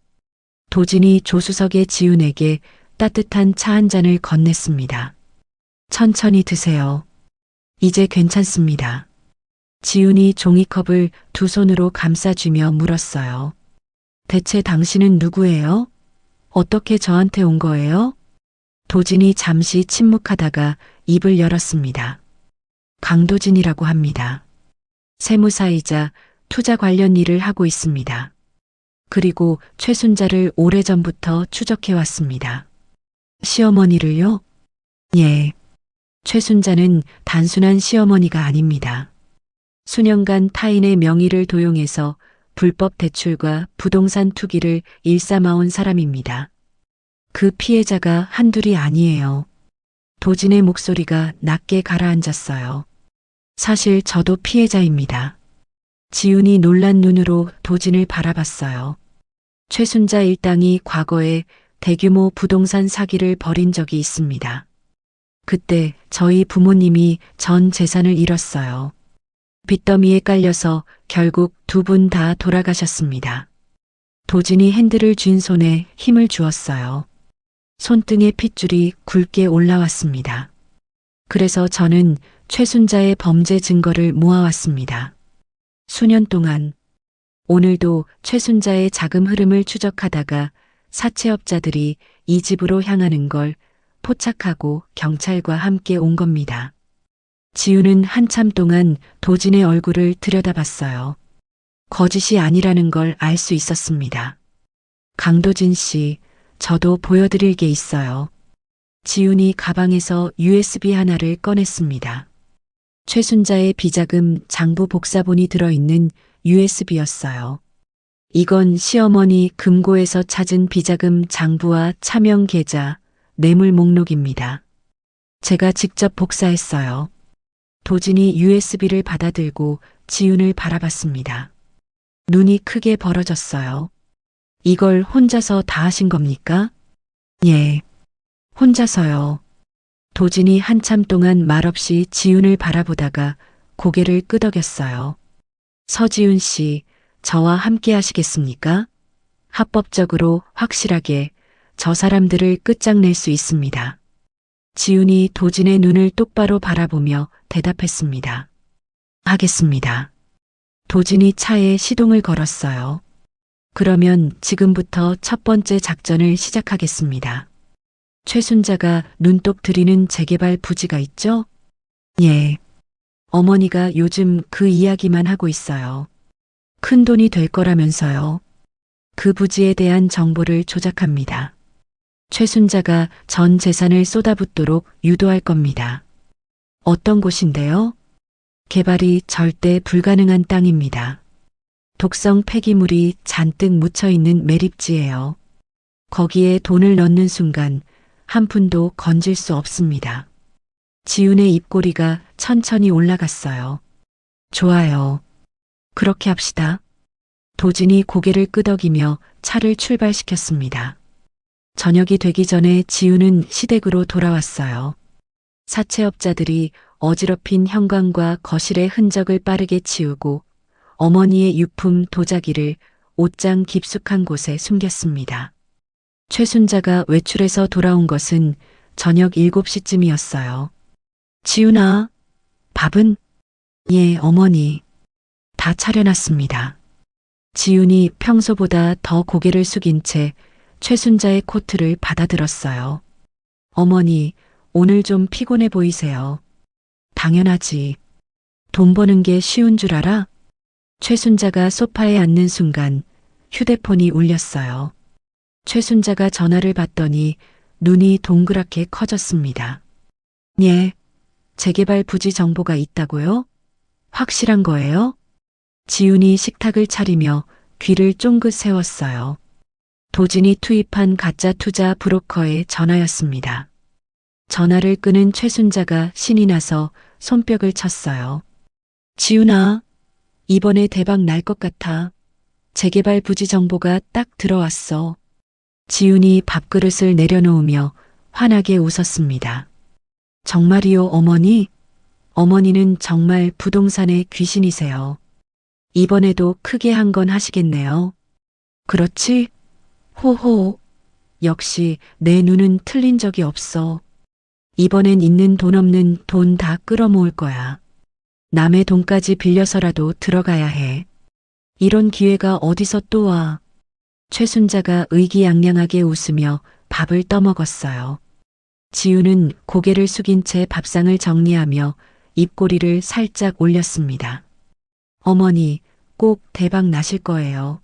도진이 조수석의 지훈에게 따뜻한 차 한 잔을 건넸습니다. 천천히 드세요. 이제 괜찮습니다. 지훈이 종이컵을 두 손으로 감싸쥐며 물었어요. 대체 당신은 누구예요? 어떻게 저한테 온 거예요? 도진이 잠시 침묵하다가 입을 열었습니다. 강도진이라고 합니다. 세무사이자 투자 관련 일을 하고 있습니다. 그리고 최순자를 오래전부터 추적해 왔습니다. 시어머니를요? 예. 최순자는 단순한 시어머니가 아닙니다. 수년간 타인의 명의를 도용해서 불법 대출과 부동산 투기를 일삼아온 사람입니다. 그 피해자가 한둘이 아니에요. 도진의 목소리가 낮게 가라앉았어요. 사실 저도 피해자입니다. 지훈이 놀란 눈으로 도진을 바라봤어요. 최순자 일당이 과거에 대규모 부동산 사기를 벌인 적이 있습니다. 그때 저희 부모님이 전 재산을 잃었어요. 빚더미에 깔려서 결국 두 분 다 돌아가셨습니다. 도진이 핸들을 쥔 손에 힘을 주었어요. 손등의 핏줄이 굵게 올라왔습니다. 그래서 저는 최순자의 범죄 증거를 모아왔습니다. 수년 동안 오늘도 최순자의 자금 흐름을 추적하다가 사채업자들이 이 집으로 향하는 걸 포착하고 경찰과 함께 온 겁니다. 지훈은 한참 동안 도진의 얼굴을 들여다봤어요. 거짓이 아니라는 걸 알 수 있었습니다. 강도진 씨, 저도 보여드릴 게 있어요. 지훈이 가방에서 USB 하나를 꺼냈습니다. 최순자의 비자금 장부 복사본이 들어있는 USB였어요. 이건 시어머니 금고에서 찾은 비자금 장부와 차명 계좌, 뇌물 목록입니다. 제가 직접 복사했어요. 도진이 USB를 받아들고 지훈을 바라봤습니다. 눈이 크게 벌어졌어요. 이걸 혼자서 다 하신 겁니까? 예. 혼자서요. 도진이 한참 동안 말없이 지훈을 바라보다가 고개를 끄덕였어요. 서지훈 씨, 저와 함께 하시겠습니까? 합법적으로 확실하게 저 사람들을 끝장낼 수 있습니다. 지훈이 도진의 눈을 똑바로 바라보며 대답했습니다. 하겠습니다. 도진이 차에 시동을 걸었어요. 그러면 지금부터 첫 번째 작전을 시작하겠습니다. 최순자가 눈독 들이는 재개발 부지가 있죠? 예. 어머니가 요즘 그 이야기만 하고 있어요. 큰 돈이 될 거라면서요. 그 부지에 대한 정보를 조작합니다. 최순자가 전 재산을 쏟아붓도록 유도할 겁니다. 어떤 곳인데요? 개발이 절대 불가능한 땅입니다. 독성 폐기물이 잔뜩 묻혀있는 매립지예요. 거기에 돈을 넣는 순간 한 푼도 건질 수 없습니다. 지훈의 입꼬리가 천천히 올라갔어요. 좋아요. 그렇게 합시다. 도진이 고개를 끄덕이며 차를 출발시켰습니다. 저녁이 되기 전에 지훈은 시댁으로 돌아왔어요. 사채업자들이 어지럽힌 현관과 거실의 흔적을 빠르게 치우고 어머니의 유품 도자기를 옷장 깊숙한 곳에 숨겼습니다. 최순자가 외출해서 돌아온 것은 저녁 7시쯤이었어요. 지훈아, 밥은? 예, 어머니. 다 차려놨습니다. 지훈이 평소보다 더 고개를 숙인 채 최순자의 코트를 받아들었어요. 어머니, 오늘 좀 피곤해 보이세요. 당연하지. 돈 버는 게 쉬운 줄 알아? 최순자가 소파에 앉는 순간 휴대폰이 울렸어요. 최순자가 전화를 받더니 눈이 동그랗게 커졌습니다. 예, 재개발 부지 정보가 있다고요? 확실한 거예요? 지훈이 식탁을 차리며 귀를 쫑긋 세웠어요. 도진이 투입한 가짜 투자 브로커의 전화였습니다. 전화를 끊은 최순자가 신이 나서 손뼉을 쳤어요. 지훈아, 이번에 대박 날 것 같아. 재개발 부지 정보가 딱 들어왔어. 지훈이 밥그릇을 내려놓으며 환하게 웃었습니다. 정말이요, 어머니? 어머니는 정말 부동산의 귀신이세요. 이번에도 크게 한 건 하시겠네요. 그렇지? 호호. 역시 내 눈은 틀린 적이 없어. 이번엔 있는 돈 없는 돈 다 끌어모을 거야. 남의 돈까지 빌려서라도 들어가야 해. 이런 기회가 어디서 또 와. 최순자가 의기양양하게 웃으며 밥을 떠먹었어요. 지우는 고개를 숙인 채 밥상을 정리하며 입꼬리를 살짝 올렸습니다. 어머니, 꼭 대박 나실 거예요.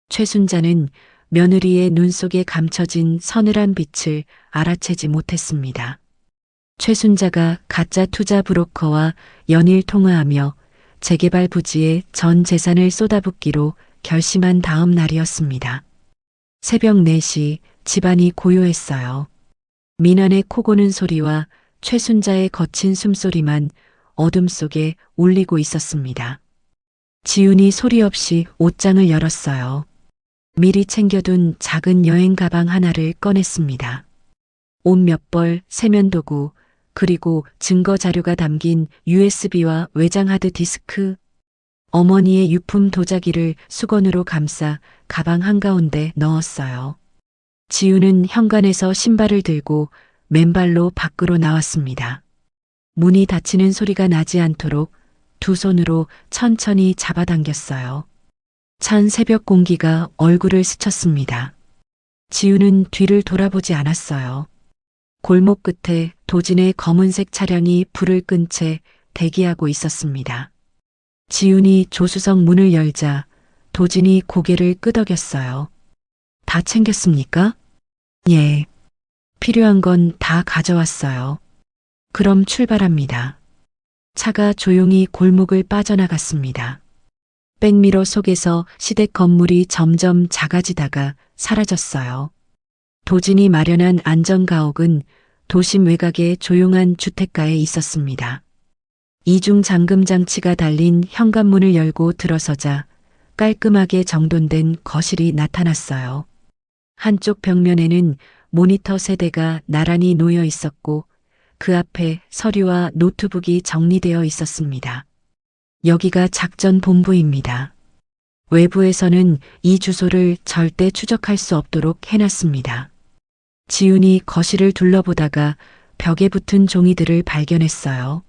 최순자는 며느리의 눈 속에 감춰진 서늘한 빛을 알아채지 못했습니다. 최순자가 가짜 투자 브로커와 연일 통화하며 재개발 부지에 전 재산을 쏟아붓기로 결심한 다음 날이었습니다. 새벽 4시 집안이 고요했어요. 민환의 코 고는 소리와 최순자의 거친 숨소리만 어둠 속에 울리고 있었습니다. 지훈이 소리 없이 옷장을 열었어요. 미리 챙겨둔 작은 여행 가방 하나를 꺼냈습니다. 옷 몇 벌, 세면도구, 그리고 증거 자료가 담긴 USB와 외장 하드 디스크, 어머니의 유품 도자기를 수건으로 감싸 가방 한가운데 넣었어요. 지우는 현관에서 신발을 들고 맨발로 밖으로 나왔습니다. 문이 닫히는 소리가 나지 않도록 두 손으로 천천히 잡아당겼어요. 찬 새벽 공기가 얼굴을 스쳤습니다. 지우는 뒤를 돌아보지 않았어요. 골목 끝에 도진의 검은색 차량이 불을 끈 채 대기하고 있었습니다. 지훈이 조수석 문을 열자 도진이 고개를 끄덕였어요. 다 챙겼습니까? 예. 필요한 건 다 가져왔어요. 그럼 출발합니다. 차가 조용히 골목을 빠져나갔습니다. 백미러 속에서 시댁 건물이 점점 작아지다가 사라졌어요. 도진이 마련한 안전가옥은 도심 외곽의 조용한 주택가에 있었습니다. 이중 잠금 장치가 달린 현관문을 열고 들어서자 깔끔하게 정돈된 거실이 나타났어요. 한쪽 벽면에는 모니터 세대가 나란히 놓여 있었고 그 앞에 서류와 노트북이 정리되어 있었습니다. 여기가 작전 본부입니다. 외부에서는 이 주소를 절대 추적할 수 없도록 해놨습니다. 지훈이 거실을 둘러보다가 벽에 붙은 종이들을 발견했어요.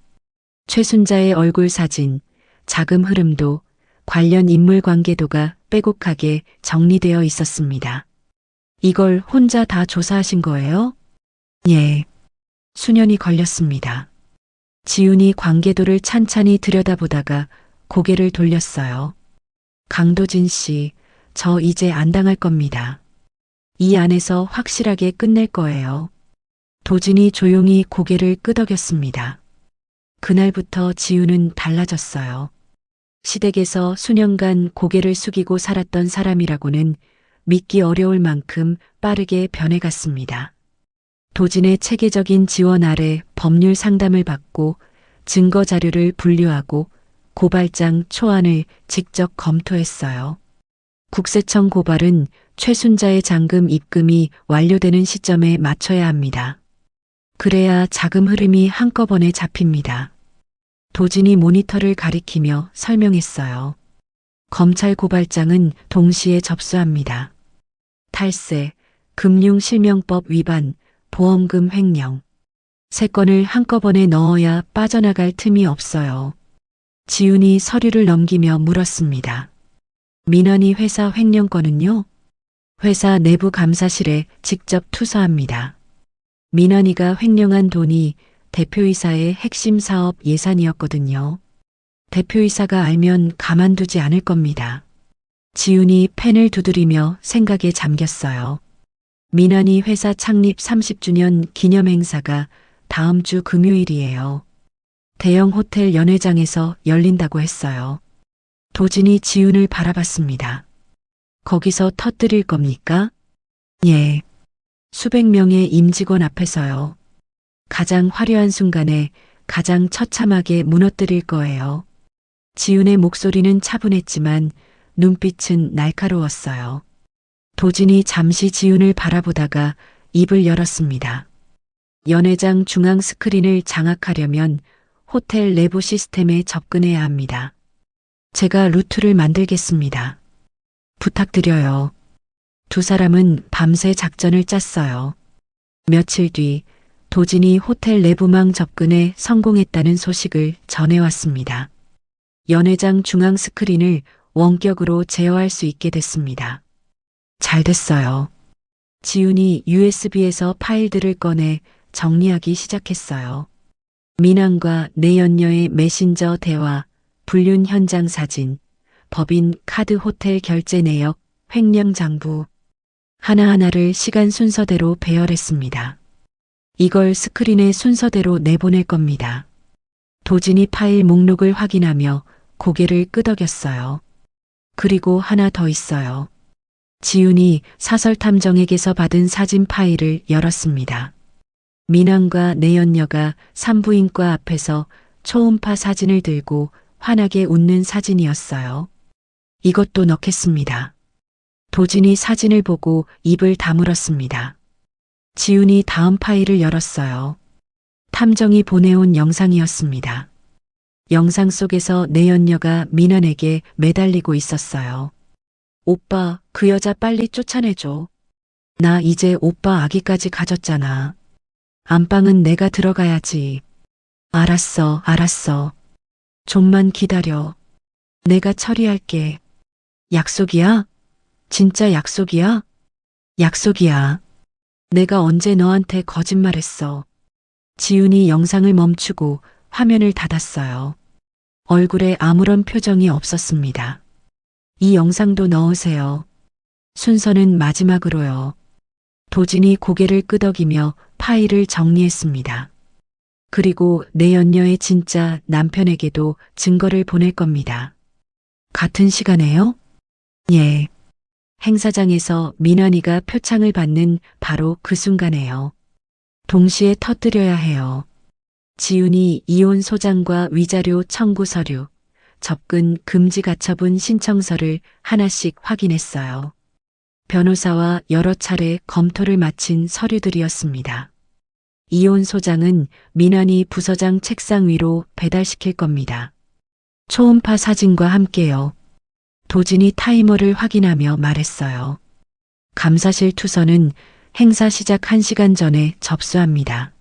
최순자의 얼굴 사진, 자금 흐름도, 관련 인물 관계도가 빼곡하게 정리되어 있었습니다. 이걸 혼자 다 조사하신 거예요? 예. 수년이 걸렸습니다. 지훈이 관계도를 찬찬히 들여다보다가 고개를 돌렸어요. 강도진 씨, 저 이제 안 당할 겁니다. 이 안에서 확실하게 끝낼 거예요. 도진이 조용히 고개를 끄덕였습니다. 그날부터 지훈은 달라졌어요. 시댁에서 수년간 고개를 숙이고 살았던 사람이라고는 믿기 어려울 만큼 빠르게 변해갔습니다. 도진의 체계적인 지원 아래 법률 상담을 받고 증거 자료를 분류하고 고발장 초안을 직접 검토했어요. 국세청 고발은 최순자의 잔금 입금이 완료되는 시점에 맞춰야 합니다. 그래야 자금 흐름이 한꺼번에 잡힙니다. 도진이 모니터를 가리키며 설명했어요. 검찰 고발장은 동시에 접수합니다. 탈세, 금융실명법 위반, 보험금 횡령. 세 건을 한꺼번에 넣어야 빠져나갈 틈이 없어요. 지훈이 서류를 넘기며 물었습니다. 민환이 회사 횡령 건은요? 회사 내부 감사실에 직접 투서합니다. 민환이가 횡령한 돈이 대표이사의 핵심 사업 예산이었거든요. 대표이사가 알면 가만두지 않을 겁니다. 지훈이 펜을 두드리며 생각에 잠겼어요. 민환이 회사 창립 30주년 기념 행사가 다음 주 금요일이에요. 대형 호텔 연회장에서 열린다고 했어요. 도진이 지훈을 바라봤습니다. 거기서 터뜨릴 겁니까? 예. 수백 명의 임직원 앞에서요. 가장 화려한 순간에 가장 처참하게 무너뜨릴 거예요. 지훈의 목소리는 차분했지만 눈빛은 날카로웠어요. 도진이 잠시 지훈을 바라보다가 입을 열었습니다. 연회장 중앙 스크린을 장악하려면 호텔 내부 시스템에 접근해야 합니다. 제가 루트를 만들겠습니다. 부탁드려요. 두 사람은 밤새 작전을 짰어요. 며칠 뒤 도진이 호텔 내부망 접근에 성공했다는 소식을 전해왔습니다. 연회장 중앙 스크린을 원격으로 제어할 수 있게 됐습니다. 잘 됐어요. 지훈이 USB에서 파일들을 꺼내 정리하기 시작했어요. 민환과 내연녀의 메신저 대화, 불륜 현장 사진, 법인 카드 호텔 결제 내역, 횡령 장부. 하나하나를 시간 순서대로 배열했습니다. 이걸 스크린에 순서대로 내보낼 겁니다. 도진이 파일 목록을 확인하며 고개를 끄덕였어요. 그리고 하나 더 있어요. 지훈이 사설탐정에게서 받은 사진 파일을 열었습니다. 민환과 내연녀가 산부인과 앞에서 초음파 사진을 들고 환하게 웃는 사진이었어요. 이것도 넣겠습니다. 도진이 사진을 보고 입을 다물었습니다. 지훈이 다음 파일을 열었어요. 탐정이 보내온 영상이었습니다. 영상 속에서 내연녀가 민환에게 매달리고 있었어요. 오빠, 그 여자 빨리 쫓아내줘. 나 이제 오빠 아기까지 가졌잖아. 안방은 내가 들어가야지. 알았어, 알았어. 좀만 기다려. 내가 처리할게. 약속이야? 진짜 약속이야? 약속이야. 내가 언제 너한테 거짓말했어. 지훈이 영상을 멈추고 화면을 닫았어요. 얼굴에 아무런 표정이 없었습니다. 이 영상도 넣으세요. 순서는 마지막으로요. 도진이 고개를 끄덕이며 파일을 정리했습니다. 그리고 내연녀의 진짜 남편에게도 증거를 보낼 겁니다. 같은 시간에요? 예. 행사장에서 민환이가 표창을 받는 바로 그 순간에요. 동시에 터뜨려야 해요. 지훈이 이혼 소장과 위자료 청구 서류, 접근 금지 가처분 신청서를 하나씩 확인했어요. 변호사와 여러 차례 검토를 마친 서류들이었습니다. 이혼 소장은 민환이 부서장 책상 위로 배달시킬 겁니다. 초음파 사진과 함께요. 도진이 타이머를 확인하며 말했어요. 감사실 투서는 행사 시작 1시간 전에 접수합니다.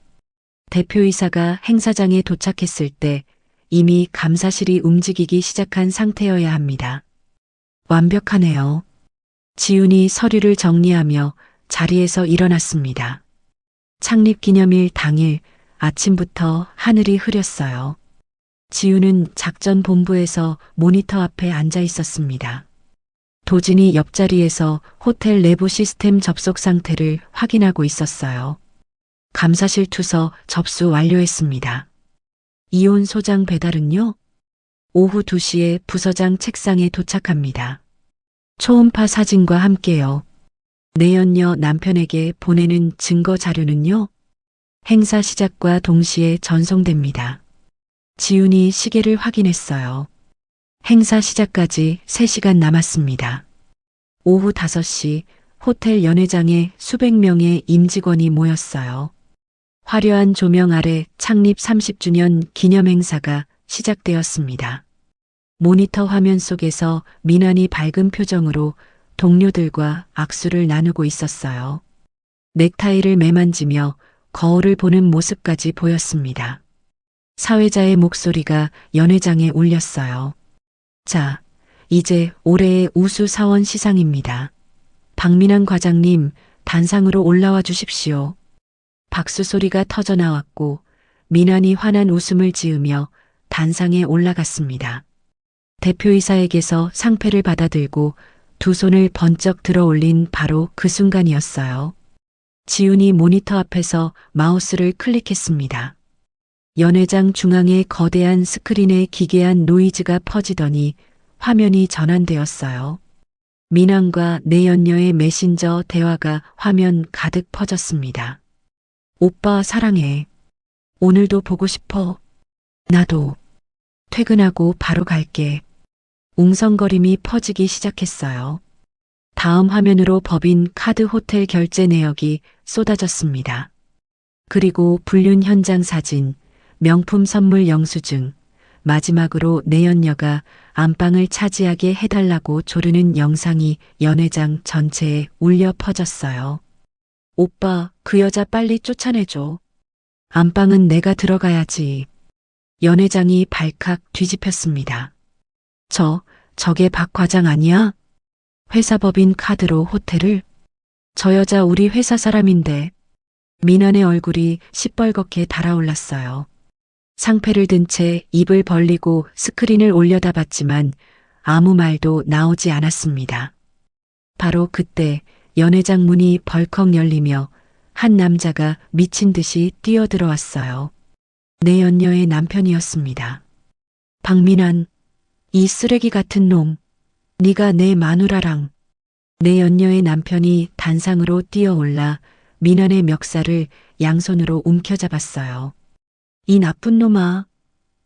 대표이사가 행사장에 도착했을 때 이미 감사실이 움직이기 시작한 상태여야 합니다. 완벽하네요. 지훈이 서류를 정리하며 자리에서 일어났습니다. 창립기념일 당일 아침부터 하늘이 흐렸어요. 지훈은 작전본부에서 모니터 앞에 앉아 있었습니다. 도진이 옆자리에서 호텔 내부 시스템 접속 상태를 확인하고 있었어요. 감사실 투서 접수 완료했습니다. 이혼 소장 배달은요? 오후 2시에 부서장 책상에 도착합니다. 초음파 사진과 함께요. 내연녀 남편에게 보내는 증거 자료는요? 행사 시작과 동시에 전송됩니다. 지훈이 시계를 확인했어요. 행사 시작까지 3시간 남았습니다. 오후 5시 호텔 연회장에 수백 명의 임직원이 모였어요. 화려한 조명 아래 창립 30주년 기념 행사가 시작되었습니다. 모니터 화면 속에서 민환이 밝은 표정으로 동료들과 악수를 나누고 있었어요. 넥타이를 매만지며 거울을 보는 모습까지 보였습니다. 사회자의 목소리가 연회장에 울렸어요. 자, 이제 올해의 우수 사원 시상입니다. 박민환 과장님, 단상으로 올라와 주십시오. 박수 소리가 터져 나왔고 민환이 환한 웃음을 지으며 단상에 올라갔습니다. 대표이사에게서 상패를 받아들고 두 손을 번쩍 들어 올린 바로 그 순간이었어요. 지훈이 모니터 앞에서 마우스를 클릭했습니다. 연회장 중앙에 거대한 스크린에 기괴한 노이즈가 퍼지더니 화면이 전환되었어요. 민환과 내연녀의 메신저 대화가 화면 가득 퍼졌습니다. 오빠 사랑해. 오늘도 보고 싶어. 나도. 퇴근하고 바로 갈게. 웅성거림이 퍼지기 시작했어요. 다음 화면으로 법인 카드 호텔 결제 내역이 쏟아졌습니다. 그리고 불륜 현장 사진, 명품 선물 영수증, 마지막으로 내연녀가 안방을 차지하게 해달라고 조르는 영상이 연회장 전체에 울려 퍼졌어요. 오빠, 그 여자 빨리 쫓아내줘. 안방은 내가 들어가야지. 연회장이 발칵 뒤집혔습니다. 저게 박 과장 아니야? 회사 법인 카드로 호텔을? 저 여자 우리 회사 사람인데. 민환의 얼굴이 시뻘겋게 달아올랐어요. 상패를 든 채 입을 벌리고 스크린을 올려다봤지만 아무 말도 나오지 않았습니다. 바로 그때 연회장 문이 벌컥 열리며 한 남자가 미친 듯이 뛰어들어왔어요. 내 연녀의 남편이었습니다. 박민환, 이 쓰레기 같은 놈, 네가 내 마누라랑. 내 연녀의 남편이 단상으로 뛰어올라 민환의 멱살을 양손으로 움켜잡았어요. 이 나쁜 놈아,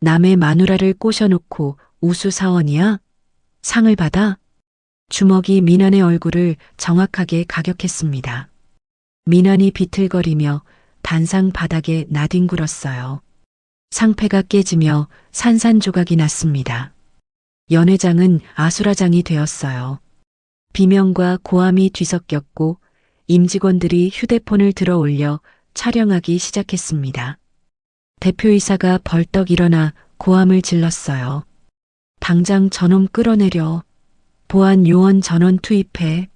남의 마누라를 꼬셔놓고 우수사원이야? 상을 받아? 주먹이 민환의 얼굴을 정확하게 가격했습니다. 민환이 비틀거리며 단상 바닥에 나뒹굴었어요. 상패가 깨지며 산산조각이 났습니다. 연회장은 아수라장이 되었어요. 비명과 고함이 뒤섞였고 임직원들이 휴대폰을 들어 올려 촬영하기 시작했습니다. 대표이사가 벌떡 일어나 고함을 질렀어요. 당장 저놈 끌어내려. 보안 요원 전원 투입해.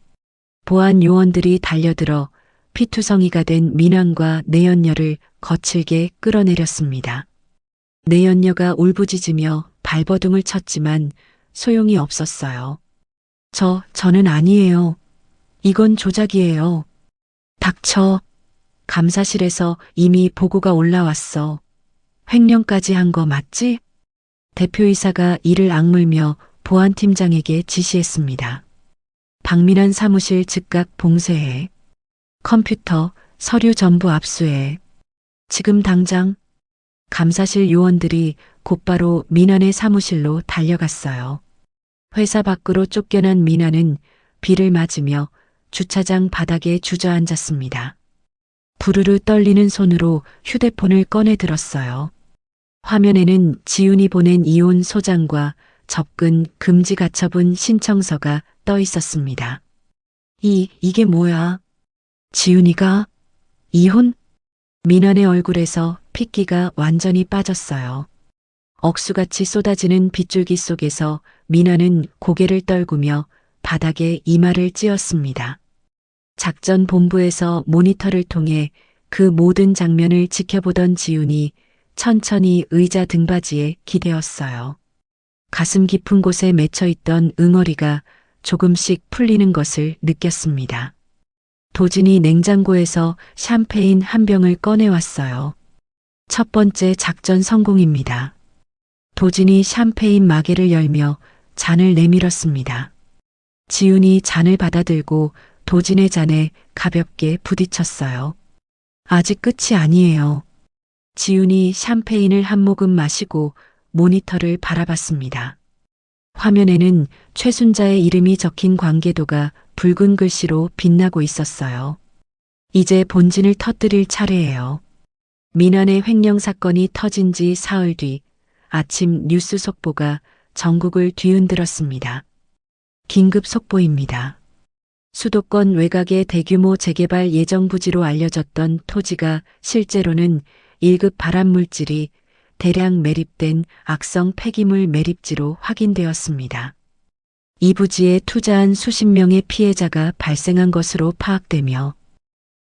보안 요원들이 달려들어 피투성이가 된 민환과 내연녀를 거칠게 끌어내렸습니다. 내연녀가 울부짖으며 발버둥을 쳤지만 소용이 없었어요. 저는 아니에요. 이건 조작이에요. 닥쳐. 감사실에서 이미 보고가 올라왔어. 횡령까지 한 거 맞지? 대표이사가 이를 악물며 보안팀장에게 지시했습니다. 박민환 사무실 즉각 봉쇄해. 컴퓨터, 서류 전부 압수해. 지금 당장. 감사실 요원들이 곧바로 민환의 사무실로 달려갔어요. 회사 밖으로 쫓겨난 민환은 비를 맞으며 주차장 바닥에 주저앉았습니다. 부르르 떨리는 손으로 휴대폰을 꺼내 들었어요. 화면에는 지훈이 보낸 이혼 소장과 접근 금지 가처분 신청서가 떠 있었습니다. 이게 뭐야? 지훈이가? 이혼? 민환의 얼굴에서 핏기가 완전히 빠졌어요. 억수같이 쏟아지는 빗줄기 속에서 민환은 고개를 떨구며 바닥에 이마를 찧었습니다. 작전 본부에서 모니터를 통해 그 모든 장면을 지켜보던 지훈이 천천히 의자 등받이에 기대었어요. 가슴 깊은 곳에 맺혀있던 응어리가 조금씩 풀리는 것을 느꼈습니다. 도진이 냉장고에서 샴페인 한 병을 꺼내왔어요. 첫 번째 작전 성공입니다. 도진이 샴페인 마개를 열며 잔을 내밀었습니다. 지훈이 잔을 받아들고 도진의 잔에 가볍게 부딪혔어요. 아직 끝이 아니에요. 지훈이 샴페인을 한 모금 마시고 모니터를 바라봤습니다. 화면에는 최순자의 이름이 적힌 관계도가 붉은 글씨로 빛나고 있었어요. 이제 본진을 터뜨릴 차례예요. 민환의 횡령 사건이 터진 지 사흘 뒤 아침 뉴스 속보가 전국을 뒤흔들었습니다. 긴급 속보입니다. 수도권 외곽의 대규모 재개발 예정 부지로 알려졌던 토지가 실제로는 1급 발암물질이 대량 매립된 악성 폐기물 매립지로 확인되었습니다. 이 부지에 투자한 수십 명의 피해자가 발생한 것으로 파악되며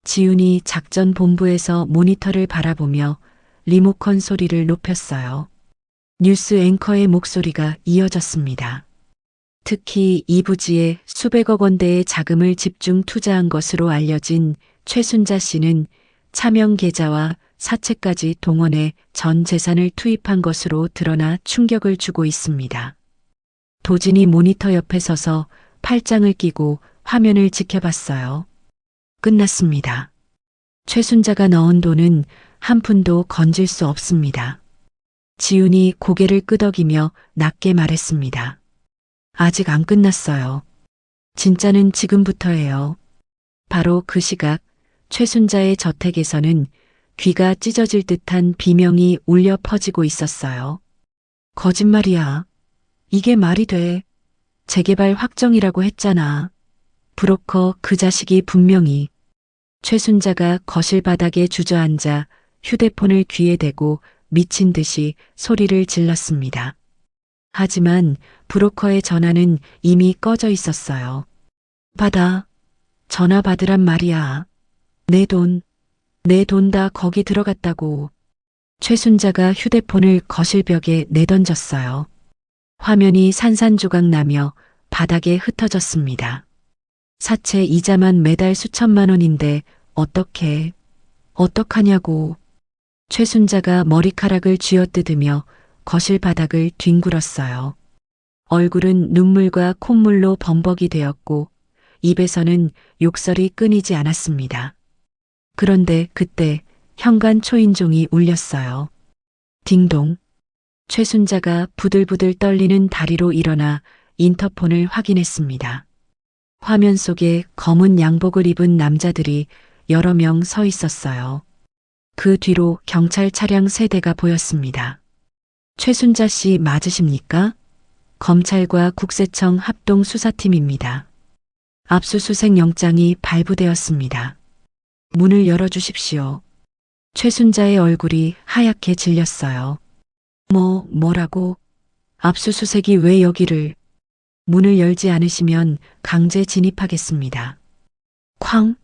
지훈이 작전 본부에서 모니터를 바라보며 리모컨 소리를 높였어요. 뉴스 앵커의 목소리가 이어졌습니다. 특히 이 부지에 수백억 원대의 자금을 집중 투자한 것으로 알려진 최순자 씨는 차명 계좌와 사채까지 동원해 전 재산을 투입한 것으로 드러나 충격을 주고 있습니다. 도진이 모니터 옆에 서서 팔짱을 끼고 화면을 지켜봤어요. 끝났습니다. 최순자가 넣은 돈은 한 푼도 건질 수 없습니다. 지훈이 고개를 끄덕이며 낮게 말했습니다. 아직 안 끝났어요. 진짜는 지금부터예요. 바로 그 시각 최순자의 저택에서는 귀가 찢어질 듯한 비명이 울려 퍼지고 있었어요. 거짓말이야. 이게 말이 돼. 재개발 확정이라고 했잖아. 브로커 그 자식이 분명히. 최순자가 거실 바닥에 주저앉아 휴대폰을 귀에 대고 미친 듯이 소리를 질렀습니다. 하지만 브로커의 전화는 이미 꺼져 있었어요. 받아. 전화 받으란 말이야. 내 돈 다 거기 들어갔다고. 최순자가 휴대폰을 거실벽에 내던졌어요. 화면이 산산조각 나며 바닥에 흩어졌습니다. 사채 이자만 매달 수천만 원인데 어떡하냐고. 최순자가 머리카락을 쥐어뜯으며 거실 바닥을 뒹굴었어요. 얼굴은 눈물과 콧물로 범벅이 되었고 입에서는 욕설이 끊이지 않았습니다. 그런데 그때 현관 초인종이 울렸어요. 딩동. 최순자가 부들부들 떨리는 다리로 일어나 인터폰을 확인했습니다. 화면 속에 검은 양복을 입은 남자들이 여러 명 서 있었어요. 그 뒤로 경찰 차량 3대가 보였습니다. 최순자 씨 맞으십니까? 검찰과 국세청 합동 수사팀입니다. 압수수색 영장이 발부되었습니다. 문을 열어주십시오. 최순자의 얼굴이 하얗게 질렸어요. 뭐라고? 압수수색이 왜 여기를? 문을 열지 않으시면 강제 진입하겠습니다. 쾅!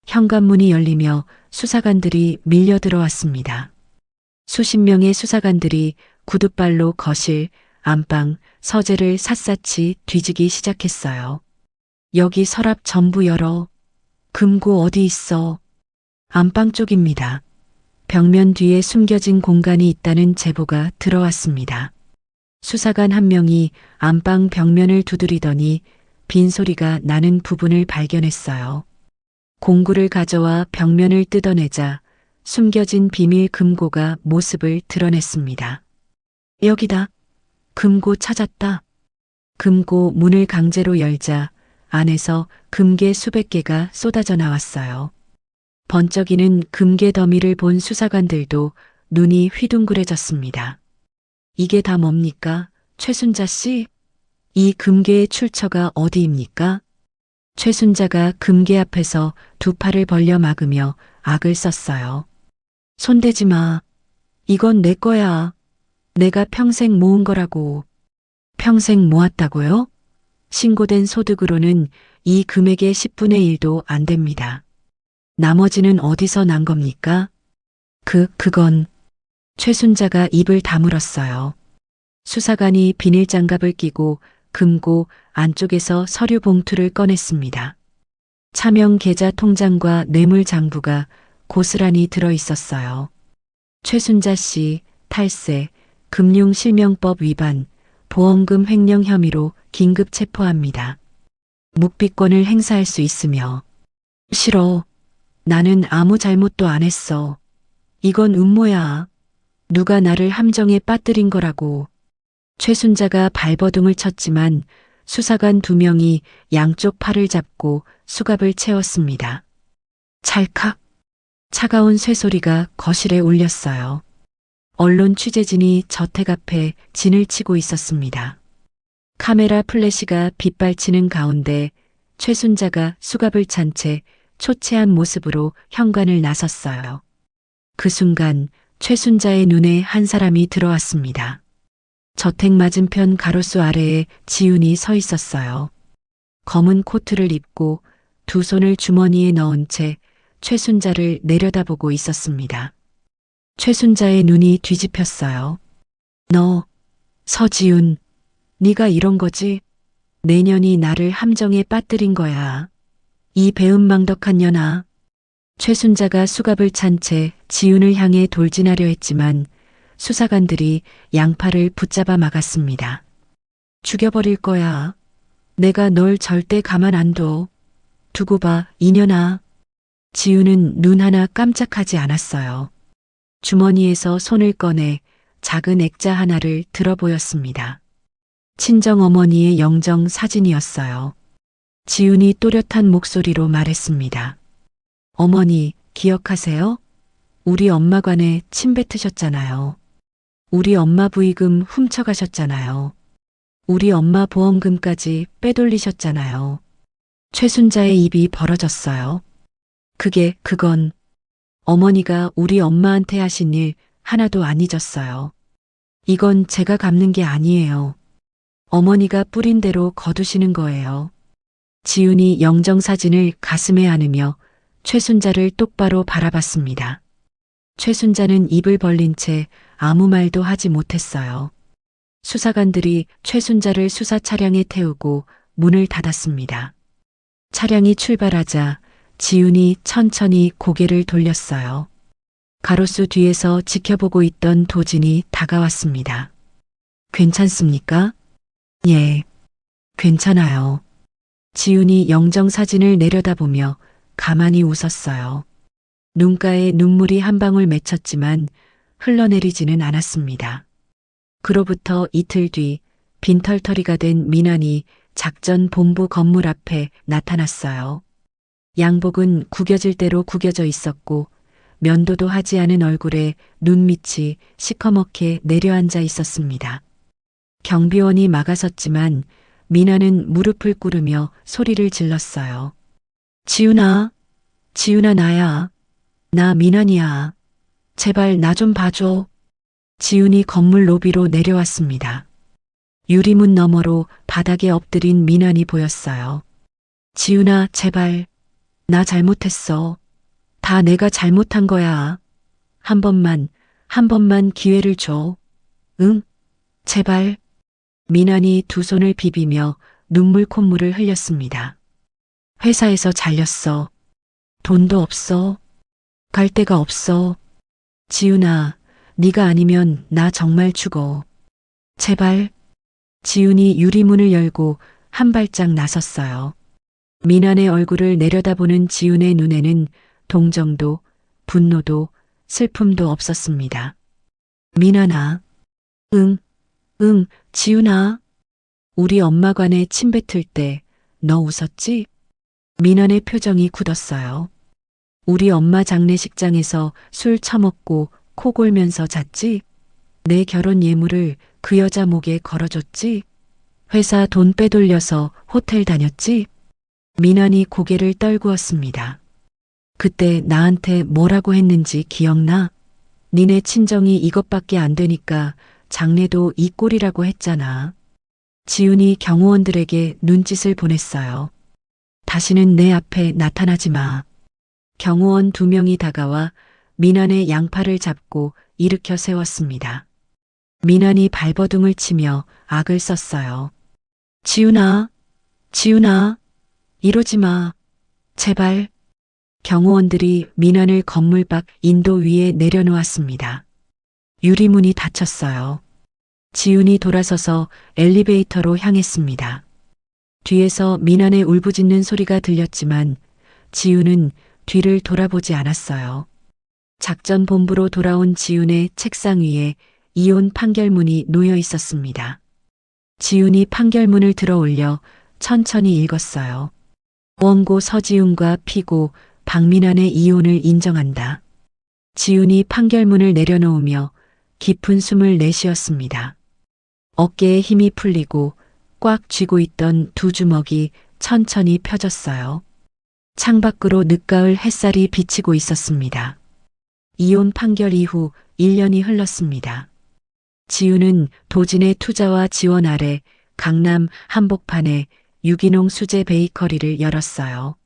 현관문이 열리며 수사관들이 밀려 들어왔습니다. 수십 명의 수사관들이 구둣발로 거실, 안방, 서재를 샅샅이 뒤지기 시작했어요. 여기 서랍 전부 열어. 금고 어디 있어? 안방 쪽입니다. 벽면 뒤에 숨겨진 공간이 있다는 제보가 들어왔습니다. 수사관 한 명이 안방 벽면을 두드리더니 빈소리가 나는 부분을 발견했어요. 공구를 가져와 벽면을 뜯어내자 숨겨진 비밀 금고가 모습을 드러냈습니다. 여기다. 금고 찾았다. 금고 문을 강제로 열자 안에서 금괴 수백 개가 쏟아져 나왔어요. 번쩍이는 금괴 더미를 본 수사관들도 눈이 휘둥그레졌습니다. 이게 다 뭡니까? 최순자 씨? 이 금괴의 출처가 어디입니까? 최순자가 금괴 앞에서 두 팔을 벌려 막으며 악을 썼어요. 손대지 마. 이건 내 거야. 내가 평생 모은 거라고. 평생 모았다고요? 신고된 소득으로는 이 금액의 10분의 1도 안 됩니다. 나머지는 어디서 난 겁니까? 그건. 최순자가 입을 다물었어요. 수사관이 비닐장갑을 끼고 금고 안쪽에서 서류 봉투를 꺼냈습니다. 차명 계좌 통장과 뇌물 장부가 고스란히 들어 있었어요. 최순자 씨 탈세, 금융실명법 위반, 보험금 횡령 혐의로 긴급 체포합니다. 묵비권을 행사할 수 있으며. 싫어. 나는 아무 잘못도 안 했어. 이건 음모야. 누가 나를 함정에 빠뜨린 거라고. 최순자가 발버둥을 쳤지만 수사관 2명이 양쪽 팔을 잡고 수갑을 채웠습니다. 찰칵. 차가운 쇠소리가 거실에 울렸어요. 언론 취재진이 저택 앞에 진을 치고 있었습니다. 카메라 플래시가 빗발치는 가운데 최순자가 수갑을 찬 채 초췌한 모습으로 현관을 나섰어요. 그 순간 최순자의 눈에 한 사람이 들어왔습니다. 저택 맞은편 가로수 아래에 지훈이 서 있었어요. 검은 코트를 입고 두 손을 주머니에 넣은 채 최순자를 내려다보고 있었습니다. 최순자의 눈이 뒤집혔어요. 너, 서지훈, 네가 이런 거지? 내년이 나를 함정에 빠뜨린 거야. 이 배은망덕한 년아. 최순자가 수갑을 찬 채 지훈을 향해 돌진하려 했지만 수사관들이 양팔을 붙잡아 막았습니다. 죽여버릴 거야. 내가 널 절대 가만 안 둬. 두고 봐, 이년아. 지훈은 눈 하나 깜짝하지 않았어요. 주머니에서 손을 꺼내 작은 액자 하나를 들어 보였습니다. 친정어머니의 영정 사진이었어요. 지훈이 또렷한 목소리로 말했습니다. 어머니, 기억하세요? 우리 엄마관에 침 뱉으셨잖아요. 우리 엄마 부의금 훔쳐가셨잖아요. 우리 엄마 보험금까지 빼돌리셨잖아요. 최순자의 입이 벌어졌어요. 그건 어머니가 우리 엄마한테 하신 일 하나도 안 잊었어요. 이건 제가 갚는 게 아니에요. 어머니가 뿌린 대로 거두시는 거예요. 지훈이 영정사진을 가슴에 안으며 최순자를 똑바로 바라봤습니다. 최순자는 입을 벌린 채 아무 말도 하지 못했어요. 수사관들이 최순자를 수사 차량에 태우고 문을 닫았습니다. 차량이 출발하자 지훈이 천천히 고개를 돌렸어요. 가로수 뒤에서 지켜보고 있던 도진이 다가왔습니다. 괜찮습니까? 예, 괜찮아요. 지훈이 영정사진을 내려다보며 가만히 웃었어요. 눈가에 눈물이 한 방울 맺혔지만 흘러내리지는 않았습니다. 그로부터 이틀 뒤 빈털터리가 된 민환이 작전 본부 건물 앞에 나타났어요. 양복은 구겨질 대로 구겨져 있었고 면도도 하지 않은 얼굴에 눈밑이 시커멓게 내려앉아 있었습니다. 경비원이 막아섰지만 민환은 무릎을 꿇으며 소리를 질렀어요. 지훈아, 지훈아 나야. 나 민환이야. 제발 나 좀 봐줘. 지훈이 건물 로비로 내려왔습니다. 유리문 너머로 바닥에 엎드린 민환이 보였어요. 지훈아, 제발. 나 잘못했어. 다 내가 잘못한 거야. 한 번만 기회를 줘. 응? 제발. 민환이 두 손을 비비며 눈물 콧물을 흘렸습니다. 회사에서 잘렸어. 돈도 없어. 갈 데가 없어. 지훈아, 네가 아니면 나 정말 죽어. 제발. 지훈이 유리문을 열고 한 발짝 나섰어요. 민환의 얼굴을 내려다보는 지훈의 눈에는 동정도, 분노도, 슬픔도 없었습니다. 민환아. 응, 지훈아. 우리 엄마관에 침 뱉을 때 너 웃었지? 민환의 표정이 굳었어요. 우리 엄마 장례식장에서 술 처먹고 코 골면서 잤지? 내 결혼 예물을 그 여자 목에 걸어줬지? 회사 돈 빼돌려서 호텔 다녔지? 민환이 고개를 떨구었습니다. 그때 나한테 뭐라고 했는지 기억나? 니네 친정이 이것밖에 안 되니까 장례도 이 꼴이라고 했잖아. 지훈이 경호원들에게 눈짓을 보냈어요. 다시는 내 앞에 나타나지 마. 경호원 2명이 다가와 민환의 양팔을 잡고 일으켜 세웠습니다. 민환이 발버둥을 치며 악을 썼어요. 지훈아, 이러지 마. 제발. 경호원들이 민환을 건물 밖 인도 위에 내려놓았습니다. 유리문이 닫혔어요. 지훈이 돌아서서 엘리베이터로 향했습니다. 뒤에서 민환의 울부짖는 소리가 들렸지만 지훈은 뒤를 돌아보지 않았어요. 작전 본부로 돌아온 지훈의 책상 위에 이혼 판결문이 놓여 있었습니다. 지훈이 판결문을 들어 올려 천천히 읽었어요. 원고 서지훈과 피고 박민환의 이혼을 인정한다. 지훈이 판결문을 내려놓으며 깊은 숨을 내쉬었습니다. 어깨에 힘이 풀리고 꽉 쥐고 있던 두 주먹이 천천히 펴졌어요. 창밖으로 늦가을 햇살이 비치고 있었습니다. 이혼 판결 이후 1년이 흘렀습니다. 지우는 도진의 투자와 지원 아래 강남 한복판에 유기농 수제 베이커리를 열었어요.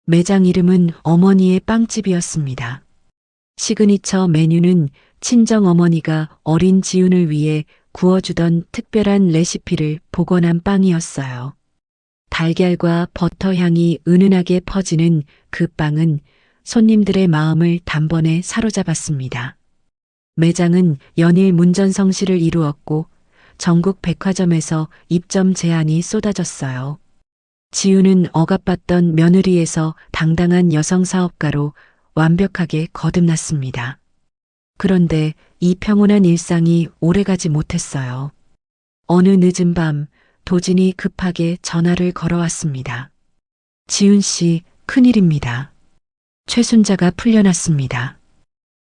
매장 이름은 어머니의 빵집이었습니다. 시그니처 메뉴는 친정 어머니가 어린 지훈을 위해 구워주던 특별한 레시피를 복원한 빵이었어요. 달걀과 버터 향이 은은하게 퍼지는 그 빵은 손님들의 마음을 단번에 사로잡았습니다. 매장은 연일 문전성시를 이루었고 전국 백화점에서 입점 제안이 쏟아졌어요. 지우는 억압받던 며느리에서 당당한 여성 사업가로 완벽하게 거듭났습니다. 그런데 이 평온한 일상이 오래가지 못했어요. 어느 늦은 밤 도진이 급하게 전화를 걸어왔습니다. 지훈 씨, 큰일입니다. 최순자가 풀려났습니다.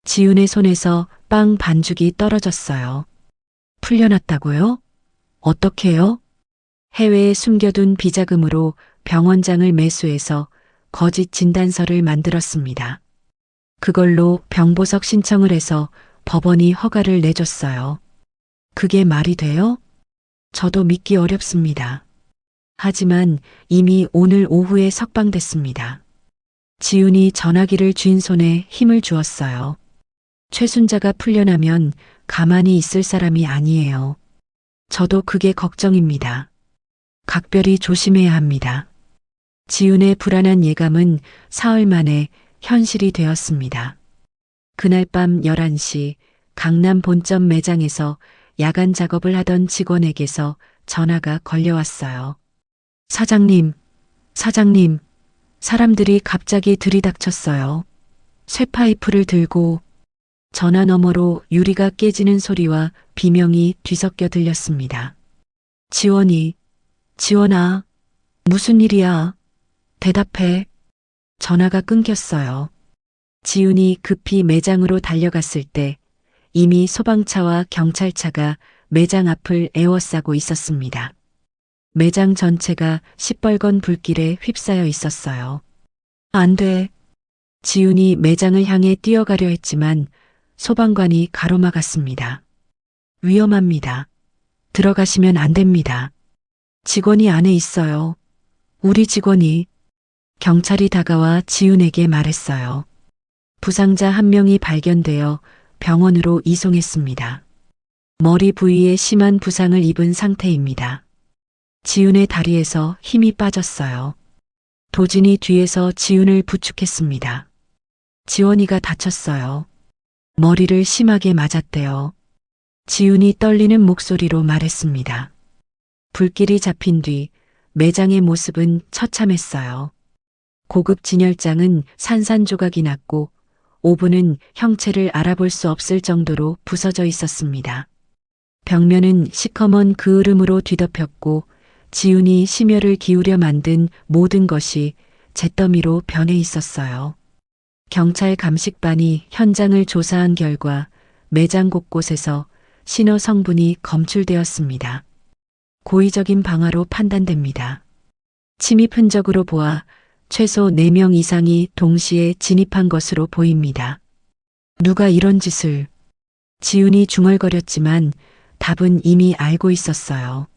지훈의 손에서 빵 반죽이 떨어졌어요. 풀려났다고요? 어떻게요? 해외에 숨겨둔 비자금으로 병원장을 매수해서 거짓 진단서를 만들었습니다. 그걸로 병보석 신청을 해서 법원이 허가를 내줬어요. 그게 말이 돼요? 저도 믿기 어렵습니다. 하지만 이미 오늘 오후에 석방됐습니다. 지훈이 전화기를 쥔 손에 힘을 주었어요. 최순자가 풀려나면 가만히 있을 사람이 아니에요. 저도 그게 걱정입니다. 각별히 조심해야 합니다. 지훈의 불안한 예감은 사흘 만에 현실이 되었습니다. 그날 밤 11시 강남 본점 매장에서 야간 작업을 하던 직원에게서 전화가 걸려왔어요. 사장님, 사람들이 갑자기 들이닥쳤어요. 쇠파이프를 들고 전화 너머로 유리가 깨지는 소리와 비명이 뒤섞여 들렸습니다. 지원아, 무슨 일이야? 대답해. 전화가 끊겼어요. 지훈이 급히 매장으로 달려갔을 때 이미 소방차와 경찰차가 매장 앞을 에워싸고 있었습니다. 매장 전체가 시뻘건 불길에 휩싸여 있었어요. 안 돼. 지훈이 매장을 향해 뛰어가려 했지만 소방관이 가로막았습니다. 위험합니다. 들어가시면 안 됩니다. 직원이 안에 있어요. 우리 직원이. 경찰이 다가와 지훈에게 말했어요. 부상자 한 명이 발견되어 병원으로 이송했습니다. 머리 부위에 심한 부상을 입은 상태입니다. 지훈의 다리에서 힘이 빠졌어요. 도진이 뒤에서 지훈을 부축했습니다. 지원이가 다쳤어요. 머리를 심하게 맞았대요. 지훈이 떨리는 목소리로 말했습니다. 불길이 잡힌 뒤 매장의 모습은 처참했어요. 고급 진열장은 산산조각이 났고 오븐은 형체를 알아볼 수 없을 정도로 부서져 있었습니다. 벽면은 시커먼 그을음으로 뒤덮였고 지훈이 심혈을 기울여 만든 모든 것이 잿더미로 변해 있었어요. 경찰 감식반이 현장을 조사한 결과 매장 곳곳에서 신호 성분이 검출되었습니다. 고의적인 방화로 판단됩니다. 침입 흔적으로 보아 최소 4명 이상이 동시에 진입한 것으로 보입니다. 누가 이런 짓을? 지훈이 중얼거렸지만 답은 이미 알고 있었어요.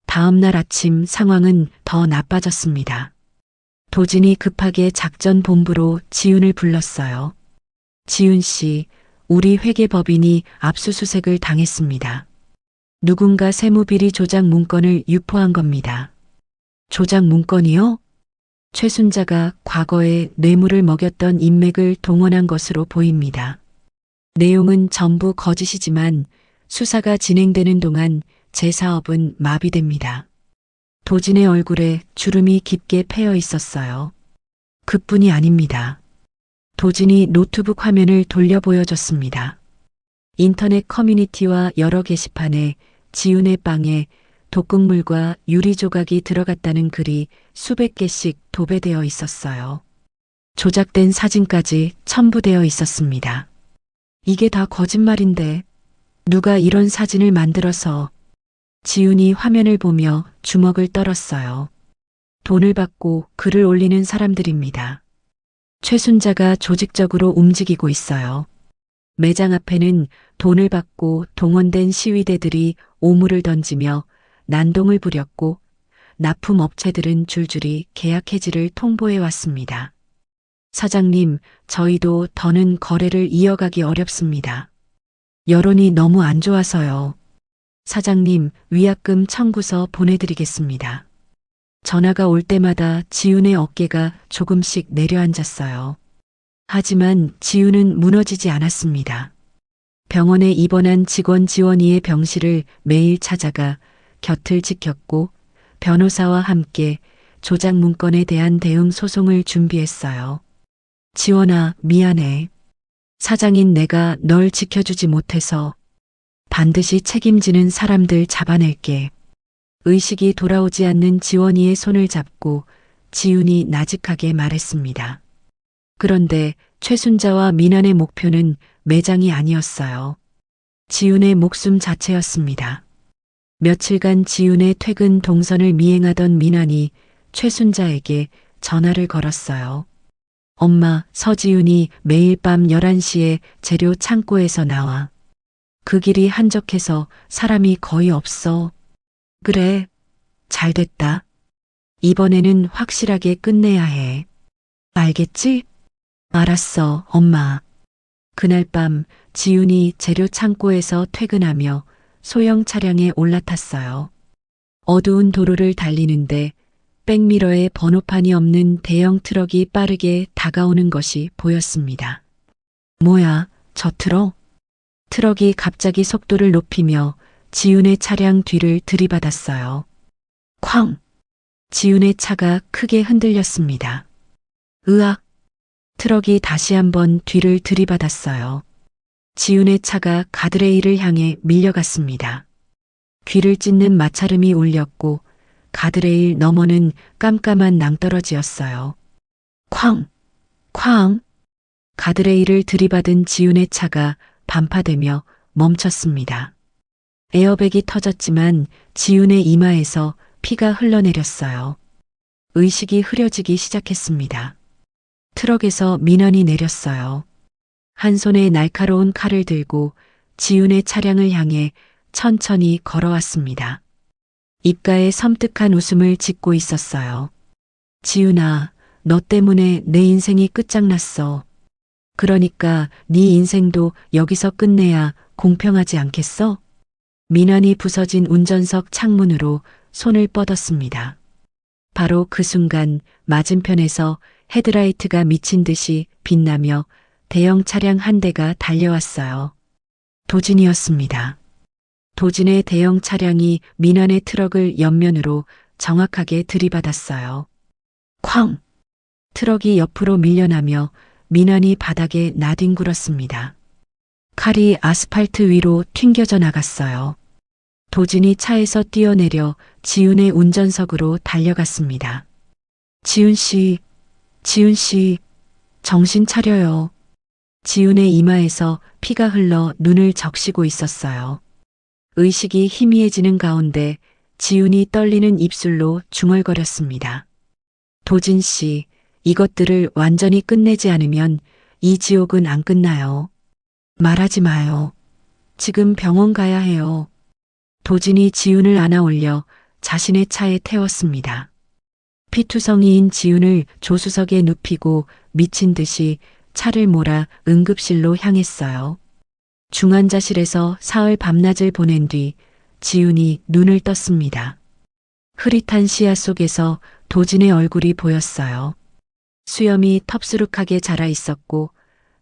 다음 날 아침 상황은 더 나빠졌습니다. 도진이 급하게 작전 본부로 지훈을 불렀어요. 지훈 씨, 우리 회계법인이 압수수색을 당했습니다. 누군가 세무비리 조작 문건을 유포한 겁니다. 조작 문건이요? 최순자가 과거에 뇌물을 먹였던 인맥을 동원한 것으로 보입니다. 내용은 전부 거짓이지만 수사가 진행되는 동안 제 사업은 마비됩니다. 도진의 얼굴에 주름이 깊게 패여 있었어요. 그뿐이 아닙니다. 도진이 노트북 화면을 돌려 보여줬습니다. 인터넷 커뮤니티와 여러 게시판에 지훈의 빵에 독극물과 유리 조각이 들어갔다는 글이 수백 개씩 도배되어 있었어요. 조작된 사진까지 첨부되어 있었습니다. 이게 다 거짓말인데 누가 이런 사진을 만들어서. 지훈이 화면을 보며 주먹을 떨었어요. 돈을 받고 글을 올리는 사람들입니다. 최순자가 조직적으로 움직이고 있어요. 매장 앞에는 돈을 받고 동원된 시위대들이 오물을 던지며 난동을 부렸고 납품업체들은 줄줄이 계약 해지를 통보해 왔습니다. 사장님, 저희도 더는 거래를 이어가기 어렵습니다. 여론이 너무 안 좋아서요. 사장님, 위약금 청구서 보내드리겠습니다. 전화가 올 때마다 지훈의 어깨가 조금씩 내려앉았어요. 하지만 지훈은 무너지지 않았습니다. 병원에 입원한 직원 지원이의 병실을 매일 찾아가 곁을 지켰고 변호사와 함께 조작 문건에 대한 대응 소송을 준비했어요. 지원아, 미안해. 사장인 내가 널 지켜주지 못해서 반드시 책임지는 사람들 잡아낼게. 의식이 돌아오지 않는 지원이의 손을 잡고 지훈이 나직하게 말했습니다. 그런데 최순자와 민환의 목표는 매장이 아니었어요. 지훈의 목숨 자체였습니다. 며칠간 지훈의 퇴근 동선을 미행하던 민환이 최순자에게 전화를 걸었어요. 엄마, 서지훈이 매일 밤 11시에 재료 창고에서 나와. 그 길이 한적해서 사람이 거의 없어. 그래, 잘 됐다. 이번에는 확실하게 끝내야 해. 알겠지? 알았어, 엄마. 그날 밤 지훈이 재료 창고에서 퇴근하며 소형 차량에 올라탔어요. 어두운 도로를 달리는데 백미러에 번호판이 없는 대형 트럭이 빠르게 다가오는 것이 보였습니다. 뭐야, 저 트럭? 트럭이 갑자기 속도를 높이며 지훈의 차량 뒤를 들이받았어요. 쾅! 지훈의 차가 크게 흔들렸습니다. 으악! 트럭이 다시 한번 뒤를 들이받았어요. 지훈의 차가 가드레일을 향해 밀려갔습니다. 귀를 찢는 마찰음이 울렸고 가드레일 너머는 깜깜한 낭떠러지였어요. 쾅! 쾅! 가드레일을 들이받은 지훈의 차가 반파되며 멈췄습니다. 에어백이 터졌지만 지훈의 이마에서 피가 흘러내렸어요. 의식이 흐려지기 시작했습니다. 트럭에서 민환이 내렸어요. 한 손에 날카로운 칼을 들고 지훈의 차량을 향해 천천히 걸어왔습니다. 입가에 섬뜩한 웃음을 짓고 있었어요. 지훈아, 너 때문에 내 인생이 끝장났어. 그러니까 네 인생도 여기서 끝내야 공평하지 않겠어? 민환이 부서진 운전석 창문으로 손을 뻗었습니다. 바로 그 순간 맞은편에서 헤드라이트가 미친 듯이 빛나며 대형 차량 한 대가 달려왔어요. 도진이었습니다. 도진의 대형 차량이 민환의 트럭을 옆면으로 정확하게 들이받았어요. 쾅! 트럭이 옆으로 밀려나며 민환이 바닥에 나뒹굴었습니다. 칼이 아스팔트 위로 튕겨져 나갔어요. 도진이 차에서 뛰어내려 지훈의 운전석으로 달려갔습니다. 지훈 씨, 지훈 씨, 정신 차려요. 지훈의 이마에서 피가 흘러 눈을 적시고 있었어요. 의식이 희미해지는 가운데 지훈이 떨리는 입술로 중얼거렸습니다. 도진 씨, 이것들을 완전히 끝내지 않으면 이 지옥은 안 끝나요. 말하지 마요. 지금 병원 가야 해요. 도진이 지훈을 안아 올려 자신의 차에 태웠습니다. 피투성이인 지훈을 조수석에 눕히고 미친 듯이 차를 몰아 응급실로 향했어요. 중환자실에서 사흘 밤낮을 보낸 뒤 지훈이 눈을 떴습니다. 흐릿한 시야 속에서 도진의 얼굴이 보였어요. 수염이 텁수룩하게 자라 있었고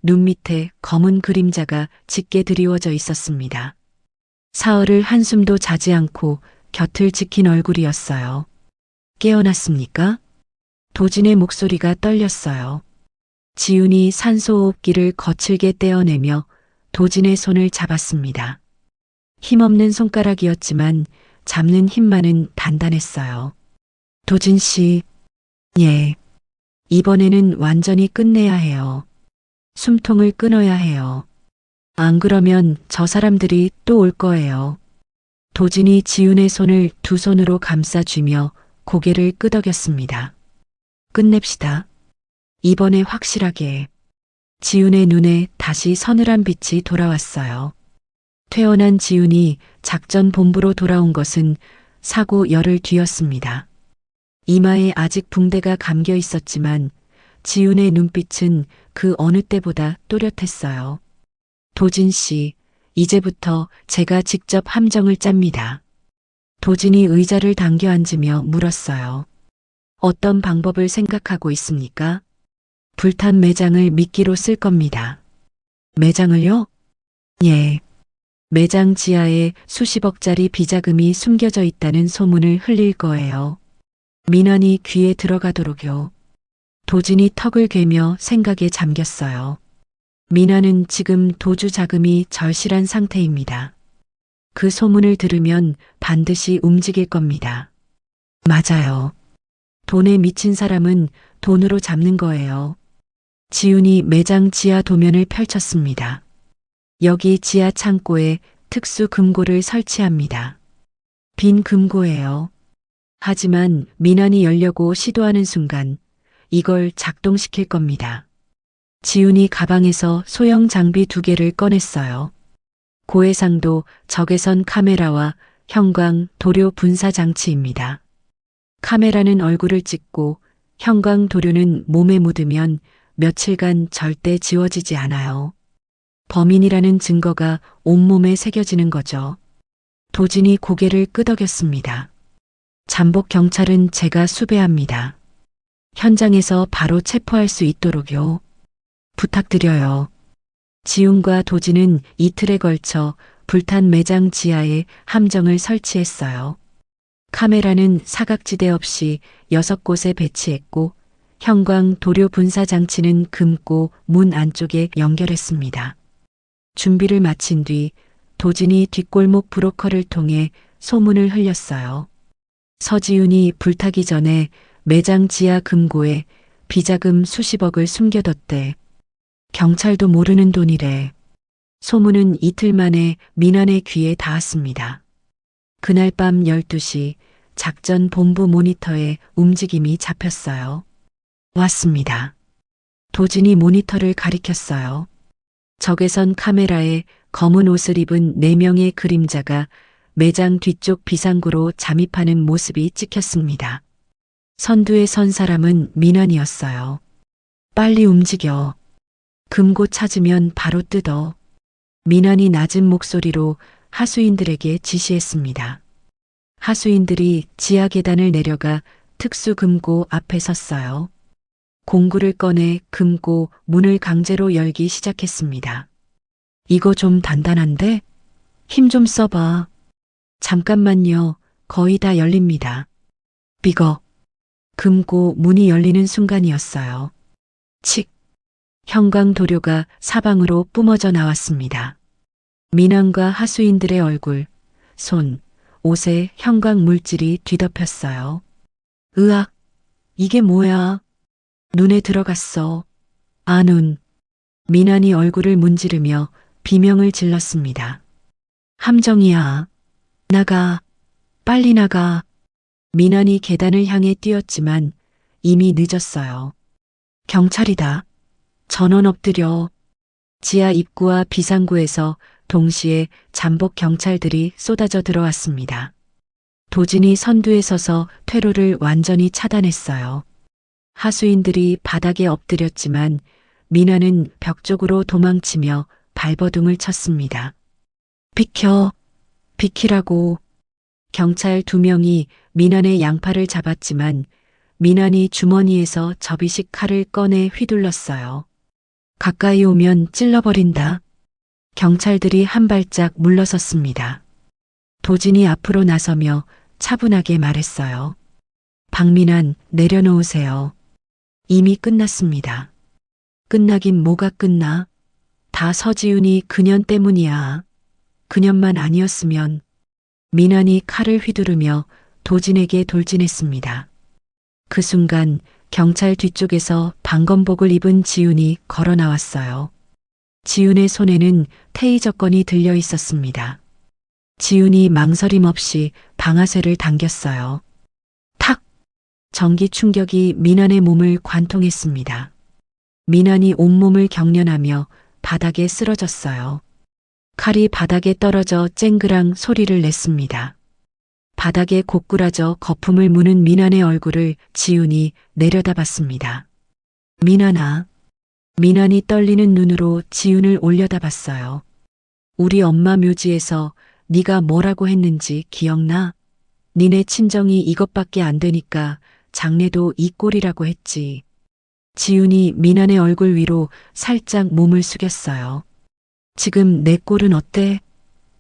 눈 밑에 검은 그림자가 짙게 드리워져 있었습니다. 사흘을 한숨도 자지 않고 곁을 지킨 얼굴이었어요. 깨어났습니까? 도진의 목소리가 떨렸어요. 지훈이 산소호흡기를 거칠게 떼어내며 도진의 손을 잡았습니다. 힘없는 손가락이었지만 잡는 힘만은 단단했어요. 도진 씨, 예. 이번에는 완전히 끝내야 해요. 숨통을 끊어야 해요. 안 그러면 저 사람들이 또 올 거예요. 도진이 지훈의 손을 두 손으로 감싸쥐며 고개를 끄덕였습니다. 끝냅시다. 이번에 확실하게. 지훈의 눈에 다시 서늘한 빛이 돌아왔어요. 퇴원한 지훈이 작전 본부로 돌아온 것은 사고 열흘 뒤였습니다. 이마에 아직 붕대가 감겨 있었지만 지훈의 눈빛은 그 어느 때보다 또렷했어요. 도진 씨, 이제부터 제가 직접 함정을 짭니다. 도진이 의자를 당겨 앉으며 물었어요. 어떤 방법을 생각하고 있습니까? 불탄 매장을 미끼로 쓸 겁니다. 매장을요? 예. 매장 지하에 수십억짜리 비자금이 숨겨져 있다는 소문을 흘릴 거예요. 민원이 귀에 들어가도록요. 도진이 턱을 괴며 생각에 잠겼어요. 민화는 지금 도주 자금이 절실한 상태입니다. 그 소문을 들으면 반드시 움직일 겁니다. 맞아요. 돈에 미친 사람은 돈으로 잡는 거예요. 지훈이 매장 지하 도면을 펼쳤습니다. 여기 지하 창고에 특수 금고를 설치합니다. 빈 금고예요. 하지만 민환이 열려고 시도하는 순간 이걸 작동시킬 겁니다. 지훈이 가방에서 소형 장비 2개를 꺼냈어요. 고해상도 적외선 카메라와 형광 도료 분사 장치입니다. 카메라는 얼굴을 찍고 형광 도료는 몸에 묻으면 며칠간 절대 지워지지 않아요. 범인이라는 증거가 온몸에 새겨지는 거죠. 도진이 고개를 끄덕였습니다. 잠복 경찰은 제가 수배합니다. 현장에서 바로 체포할 수 있도록요. 부탁드려요. 지훈과 도진은 이틀에 걸쳐 불탄 매장 지하에 함정을 설치했어요. 카메라는 사각지대 없이 6곳에 배치했고 형광 도료 분사 장치는 금고 문 안쪽에 연결했습니다. 준비를 마친 뒤 도진이 뒷골목 브로커를 통해 소문을 흘렸어요. 서지훈이 불타기 전에 매장 지하 금고에 비자금 수십억을 숨겨뒀대. 경찰도 모르는 돈이래. 소문은 이틀 만에 민환의 귀에 닿았습니다. 그날 밤 12시 작전 본부 모니터에 움직임이 잡혔어요. 왔습니다. 도진이 모니터를 가리켰어요. 적외선 카메라에 검은 옷을 입은 4명의 그림자가 매장 뒤쪽 비상구로 잠입하는 모습이 찍혔습니다. 선두에 선 사람은 민환이었어요. 빨리 움직여. 금고 찾으면 바로 뜯어. 민환이 낮은 목소리로 하수인들에게 지시했습니다. 하수인들이 지하 계단을 내려가 특수 금고 앞에 섰어요. 공구를 꺼내 금고 문을 강제로 열기 시작했습니다. 이거 좀 단단한데? 힘 좀 써봐. 잠깐만요. 거의 다 열립니다. 삐걱. 금고 문이 열리는 순간이었어요. 칙. 형광 도료가 사방으로 뿜어져 나왔습니다. 민환과 하수인들의 얼굴, 손, 옷에 형광 물질이 뒤덮였어요. 으악, 이게 뭐야? 눈에 들어갔어. 아, 눈. 민환이 얼굴을 문지르며 비명을 질렀습니다. 함정이야. 나가. 빨리 나가. 민환이 계단을 향해 뛰었지만 이미 늦었어요. 경찰이다. 전원 엎드려. 지하 입구와 비상구에서 동시에 잠복 경찰들이 쏟아져 들어왔습니다. 도진이 선두에 서서 퇴로를 완전히 차단했어요. 하수인들이 바닥에 엎드렸지만 민환은 벽 쪽으로 도망치며 발버둥을 쳤습니다. 비켜, 비키라고. 경찰 2명이 민환의 양팔을 잡았지만 민환이 주머니에서 접이식 칼을 꺼내 휘둘렀어요. 가까이 오면 찔러버린다. 경찰들이 한 발짝 물러섰습니다. 도진이 앞으로 나서며 차분하게 말했어요. 박민환, 내려놓으세요. 이미 끝났습니다. 끝나긴 뭐가 끝나? 다 서지훈이 그년 때문이야. 그년만 아니었으면. 민환이 칼을 휘두르며 도진에게 돌진했습니다. 그 순간 경찰 뒤쪽에서 방검복을 입은 지훈이 걸어 나왔어요. 지훈의 손에는 테이저건이 들려 있었습니다. 지훈이 망설임 없이 방아쇠를 당겼어요. 탁! 전기 충격이 민환의 몸을 관통했습니다. 민환이 온몸을 경련하며 바닥에 쓰러졌어요. 칼이 바닥에 떨어져 쨍그랑 소리를 냈습니다. 바닥에 고꾸라져 거품을 무는 민환의 얼굴을 지훈이 내려다봤습니다. 민환아. 민환이 떨리는 눈으로 지훈을 올려다봤어요. 우리 엄마 묘지에서 네가 뭐라고 했는지 기억나? 니네 친정이 이것밖에 안 되니까 장례도 이 꼴이라고 했지. 지훈이 민환의 얼굴 위로 살짝 몸을 숙였어요. 지금 내 꼴은 어때?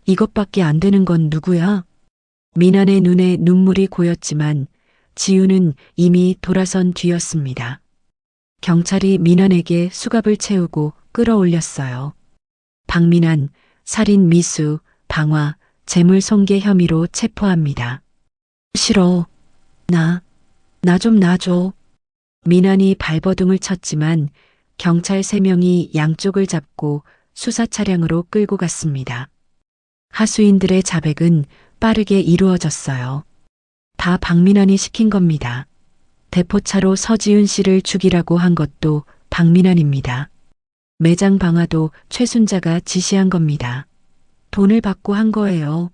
이것밖에 안 되는 건 누구야? 민환의 눈에 눈물이 고였지만 지훈은 이미 돌아선 뒤였습니다. 경찰이 민환에게 수갑을 채우고 끌어올렸어요. 박민환, 살인 미수, 방화, 재물 손괴 혐의로 체포합니다. 싫어. 나 좀 놔줘. 민환이 발버둥을 쳤지만 경찰 3명이 양쪽을 잡고 수사 차량으로 끌고 갔습니다. 하수인들의 자백은 빠르게 이루어졌어요. 다 박민환이 시킨 겁니다. 대포차로 서지훈 씨를 죽이라고 한 것도 박민환입니다. 매장 방화도 최순자가 지시한 겁니다. 돈을 받고 한 거예요.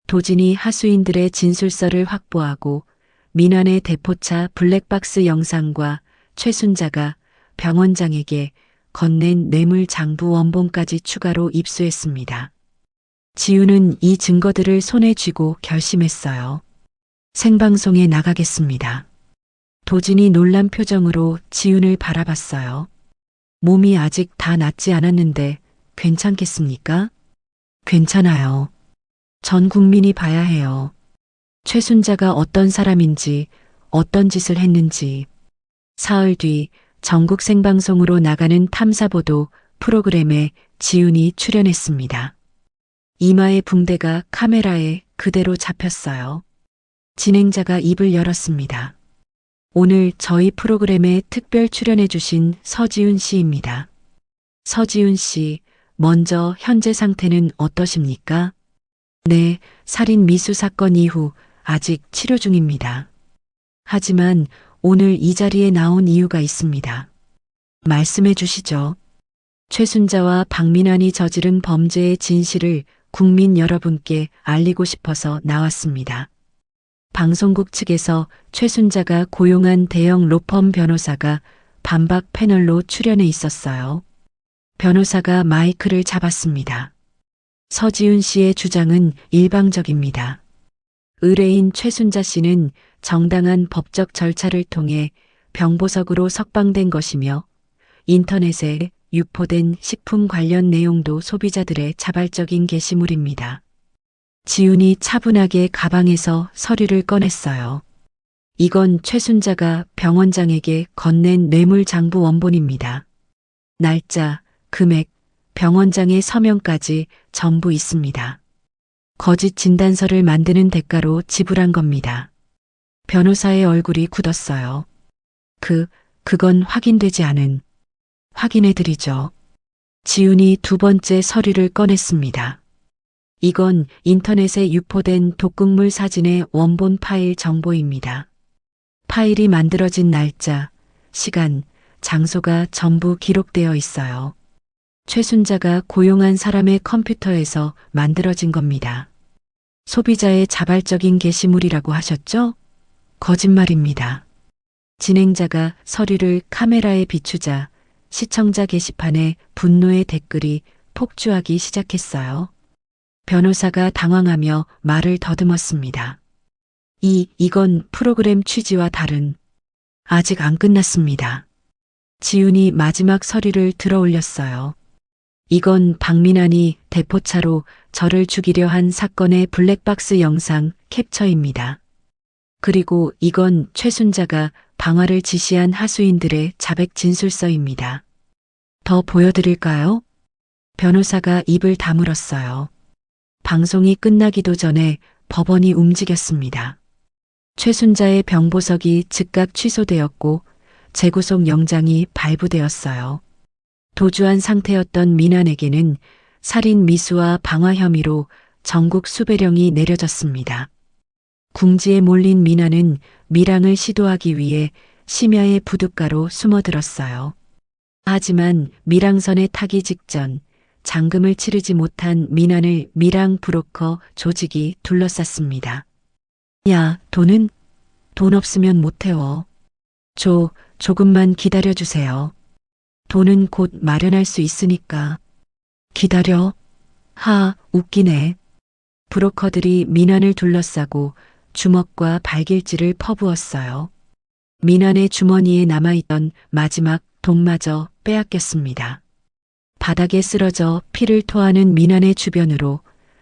도진이 하수인들의 진술서를 확보하고 민환의 대포차 블랙박스 영상과 최순자가 병원장에게 건넨 뇌물 장부 원본까지 추가로 입수했습니다. 지훈은 이 증거들을 손에 쥐고 결심했어요. 생방송에 나가겠습니다. 도진이 놀란 표정으로 지훈을 바라봤어요. 몸이 아직 다 낫지 않았는데 괜찮겠습니까? 괜찮아요. 전 국민이 봐야 해요. 최순자가 어떤 사람인지, 어떤 짓을 했는지. 사흘 뒤 전국 생방송으로 나가는 탐사보도 프로그램에 지훈이 출연했습니다. 이마의 붕대가 카메라에 그대로 잡혔어요. 진행자가 입을 열었습니다. 오늘 저희 프로그램에 특별 출연해 주신 서지훈 씨입니다. 서지훈 씨, 먼저 현재 상태는 어떠십니까? 네, 살인 미수 사건 이후 아직 치료 중입니다. 하지만 오늘 이 자리에 나온 이유가 있습니다. 말씀해 주시죠. 최순자와 박민환이 저지른 범죄의 진실을 국민 여러분께 알리고 싶어서 나왔습니다. 방송국 측에서 최순자가 고용한 대형 로펌 변호사가 반박 패널로 출연해 있었어요. 변호사가 마이크를 잡았습니다. 서지훈 씨의 주장은 일방적입니다. 의뢰인 최순자 씨는 정당한 법적 절차를 통해 병보석으로 석방된 것이며 인터넷에 유포된 식품 관련 내용도 소비자들의 자발적인 게시물입니다. 지훈이 차분하게 가방에서 서류를 꺼냈어요. 이건 최순자가 병원장에게 건넨 뇌물 장부 원본입니다. 날짜, 금액, 병원장의 서명까지 전부 있습니다. 거짓 진단서를 만드는 대가로 지불한 겁니다. 변호사의 얼굴이 굳었어요. 그건 확인되지 않은. 확인해드리죠. 지훈이 2번째 서류를 꺼냈습니다. 이건 인터넷에 유포된 독극물 사진의 원본 파일 정보입니다. 파일이 만들어진 날짜, 시간, 장소가 전부 기록되어 있어요. 최순자가 고용한 사람의 컴퓨터에서 만들어진 겁니다. 소비자의 자발적인 게시물이라고 하셨죠? 거짓말입니다. 진행자가 서류를 카메라에 비추자 시청자 게시판에 분노의 댓글이 폭주하기 시작했어요. 변호사가 당황하며 말을 더듬었습니다. 이건 프로그램 취지와 다른. 아직 안 끝났습니다. 지훈이 마지막 서류를 들어 올렸어요. 이건 박민환이 대포차로 저를 죽이려 한 사건의 블랙박스 영상 캡처입니다. 그리고 이건 최순자가 방화를 지시한 하수인들의 자백 진술서입니다. 더 보여드릴까요? 변호사가 입을 다물었어요. 방송이 끝나기도 전에 법원이 움직였습니다. 최순자의 병보석이 즉각 취소되었고 재구속 영장이 발부되었어요. 도주한 상태였던 민환에게는 살인 미수와 방화 혐의로 전국 수배령이 내려졌습니다. 궁지에 몰린 민환은 밀항을 시도하기 위해 심야의 부둣가로 숨어들었어요. 하지만 밀항선에 타기 직전 잔금을 치르지 못한 민환을 미랑 브로커 조직이 둘러쌌습니다. 야, 돈 없으면 못 태워. 조금만 기다려주세요. 돈은 곧 마련할 수 있으니까. 기다려? 웃기네. 브로커들이 민환을 둘러싸고 주먹과 발길질을 퍼부었어요. 민환의 주머니에 남아있던 마지막 돈마저 빼앗겼습니다. 바닥에 쓰러져 피를 토하는 민환의 주변으로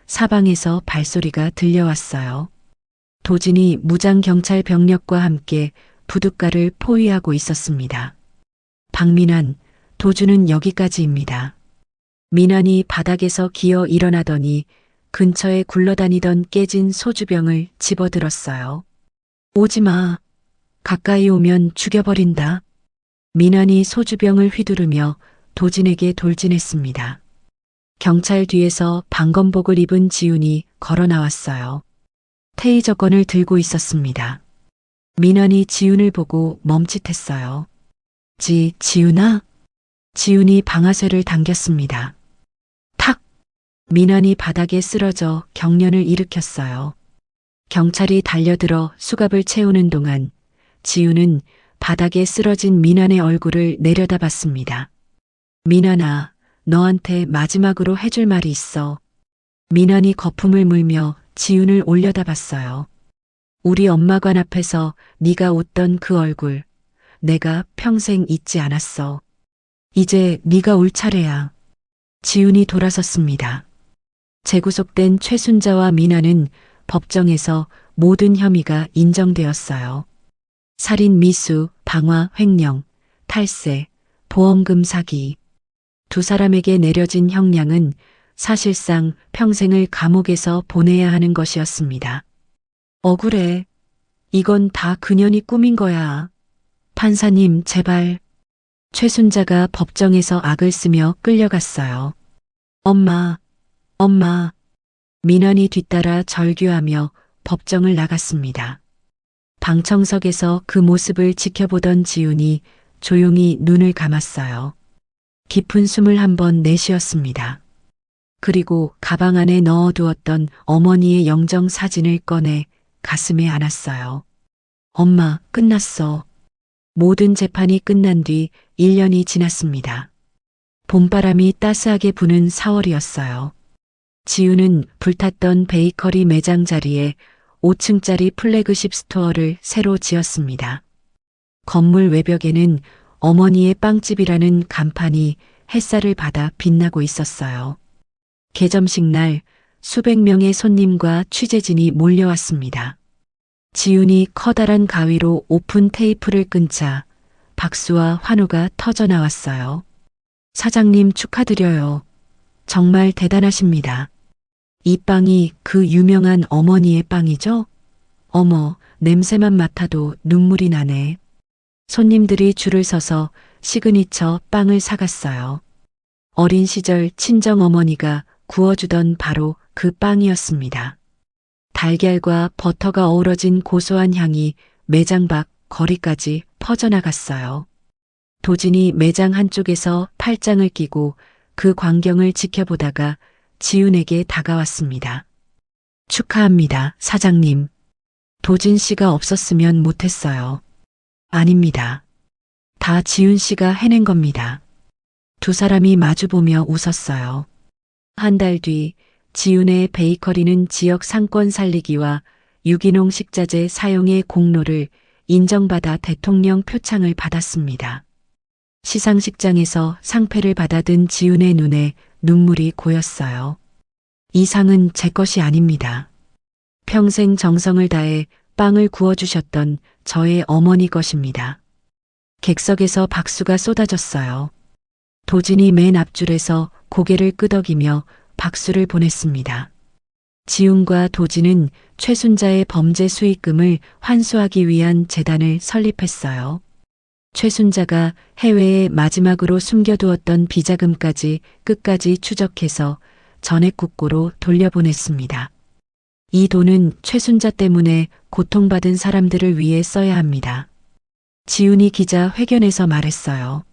사방에서 발소리가 들려왔어요. 도진이 무장 경찰 병력과 함께 부둣가를 포위하고 있었습니다. 박민환, 도주는 여기까지입니다. 민환이 바닥에서 기어 일어나더니 근처에 굴러다니던 깨진 소주병을 집어들었어요. 오지 마. 가까이 오면 죽여버린다. 민환이 소주병을 휘두르며 도진에게 돌진했습니다. 경찰 뒤에서 방검복을 입은 지훈이 걸어 나왔어요. 테이저건을 들고 있었습니다. 민환이 지훈을 보고 멈칫했어요. 지훈아? 지훈이 방아쇠를 당겼습니다. 탁! 민환이 바닥에 쓰러져 경련을 일으켰어요. 경찰이 달려들어 수갑을 채우는 동안 지훈은 바닥에 쓰러진 민환의 얼굴을 내려다봤습니다. 민환아, 너한테 마지막으로 해줄 말이 있어. 민환이 거품을 물며 지훈을 올려다봤어요. 우리 엄마관 앞에서 네가 웃던 그 얼굴, 내가 평생 잊지 않았어. 이제 네가 울 차례야. 지훈이 돌아섰습니다. 재구속된 최순자와 민환은 법정에서 모든 혐의가 인정되었어요. 살인 미수, 방화, 횡령, 탈세, 보험금 사기. 두 사람에게 내려진 형량은 사실상 평생을 감옥에서 보내야 하는 것이었습니다. 억울해. 이건 다 그년이 꾸민 거야. 판사님, 제발. 최순자가 법정에서 악을 쓰며 끌려갔어요. 엄마. 민환이 뒤따라 절규하며 법정을 나갔습니다. 방청석에서 그 모습을 지켜보던 지훈이 조용히 눈을 감았어요. 깊은 숨을 한번 내쉬었습니다. 그리고 가방 안에 넣어두었던 어머니의 영정 사진을 꺼내 가슴에 안았어요. 엄마, 끝났어. 모든 재판이 끝난 뒤 1년이 지났습니다. 봄바람이 따스하게 부는 4월이었어요. 지훈은 불탔던 베이커리 매장 자리에 5층짜리 플래그십 스토어를 새로 지었습니다. 건물 외벽에는 어머니의 빵집이라는 간판이 햇살을 받아 빛나고 있었어요. 개점식 날 수백 명의 손님과 취재진이 몰려왔습니다. 지훈이 커다란 가위로 오픈 테이프를 끊자 박수와 환호가 터져 나왔어요. 사장님 축하드려요. 정말 대단하십니다. 이 빵이 그 유명한 어머니의 빵이죠? 어머, 냄새만 맡아도 눈물이 나네. 손님들이 줄을 서서 시그니처 빵을 사갔어요. 어린 시절 친정어머니가 구워주던 바로 그 빵이었습니다. 달걀과 버터가 어우러진 고소한 향이 매장 밖 거리까지 퍼져나갔어요. 도진이 매장 한쪽에서 팔짱을 끼고 그 광경을 지켜보다가 지훈에게 다가왔습니다. 축하합니다, 사장님. 도진 씨가 없었으면 못했어요. 아닙니다. 다 지훈 씨가 해낸 겁니다. 두 사람이 마주보며 웃었어요. 한 달 뒤 지훈의 베이커리는 지역 상권 살리기와 유기농 식자재 사용의 공로를 인정받아 대통령 표창을 받았습니다. 시상식장에서 상패를 받아든 지훈의 눈에 눈물이 고였어요. 이 상은 제 것이 아닙니다. 평생 정성을 다해 빵을 구워주셨던 저의 어머니 것입니다. 객석에서 박수가 쏟아졌어요. 도진이 맨 앞줄에서 고개를 끄덕이며 박수를 보냈습니다. 지훈과 도진은 최순자의 범죄 수익금을 환수하기 위한 재단을 설립했어요. 최순자가 해외에 마지막으로 숨겨두었던 비자금까지 끝까지 추적해서 전액국고로 돌려보냈습니다. 이 돈은 최순자 때문에 고통받은 사람들을 위해 써야 합니다. 지훈이 기자 회견에서 말했어요.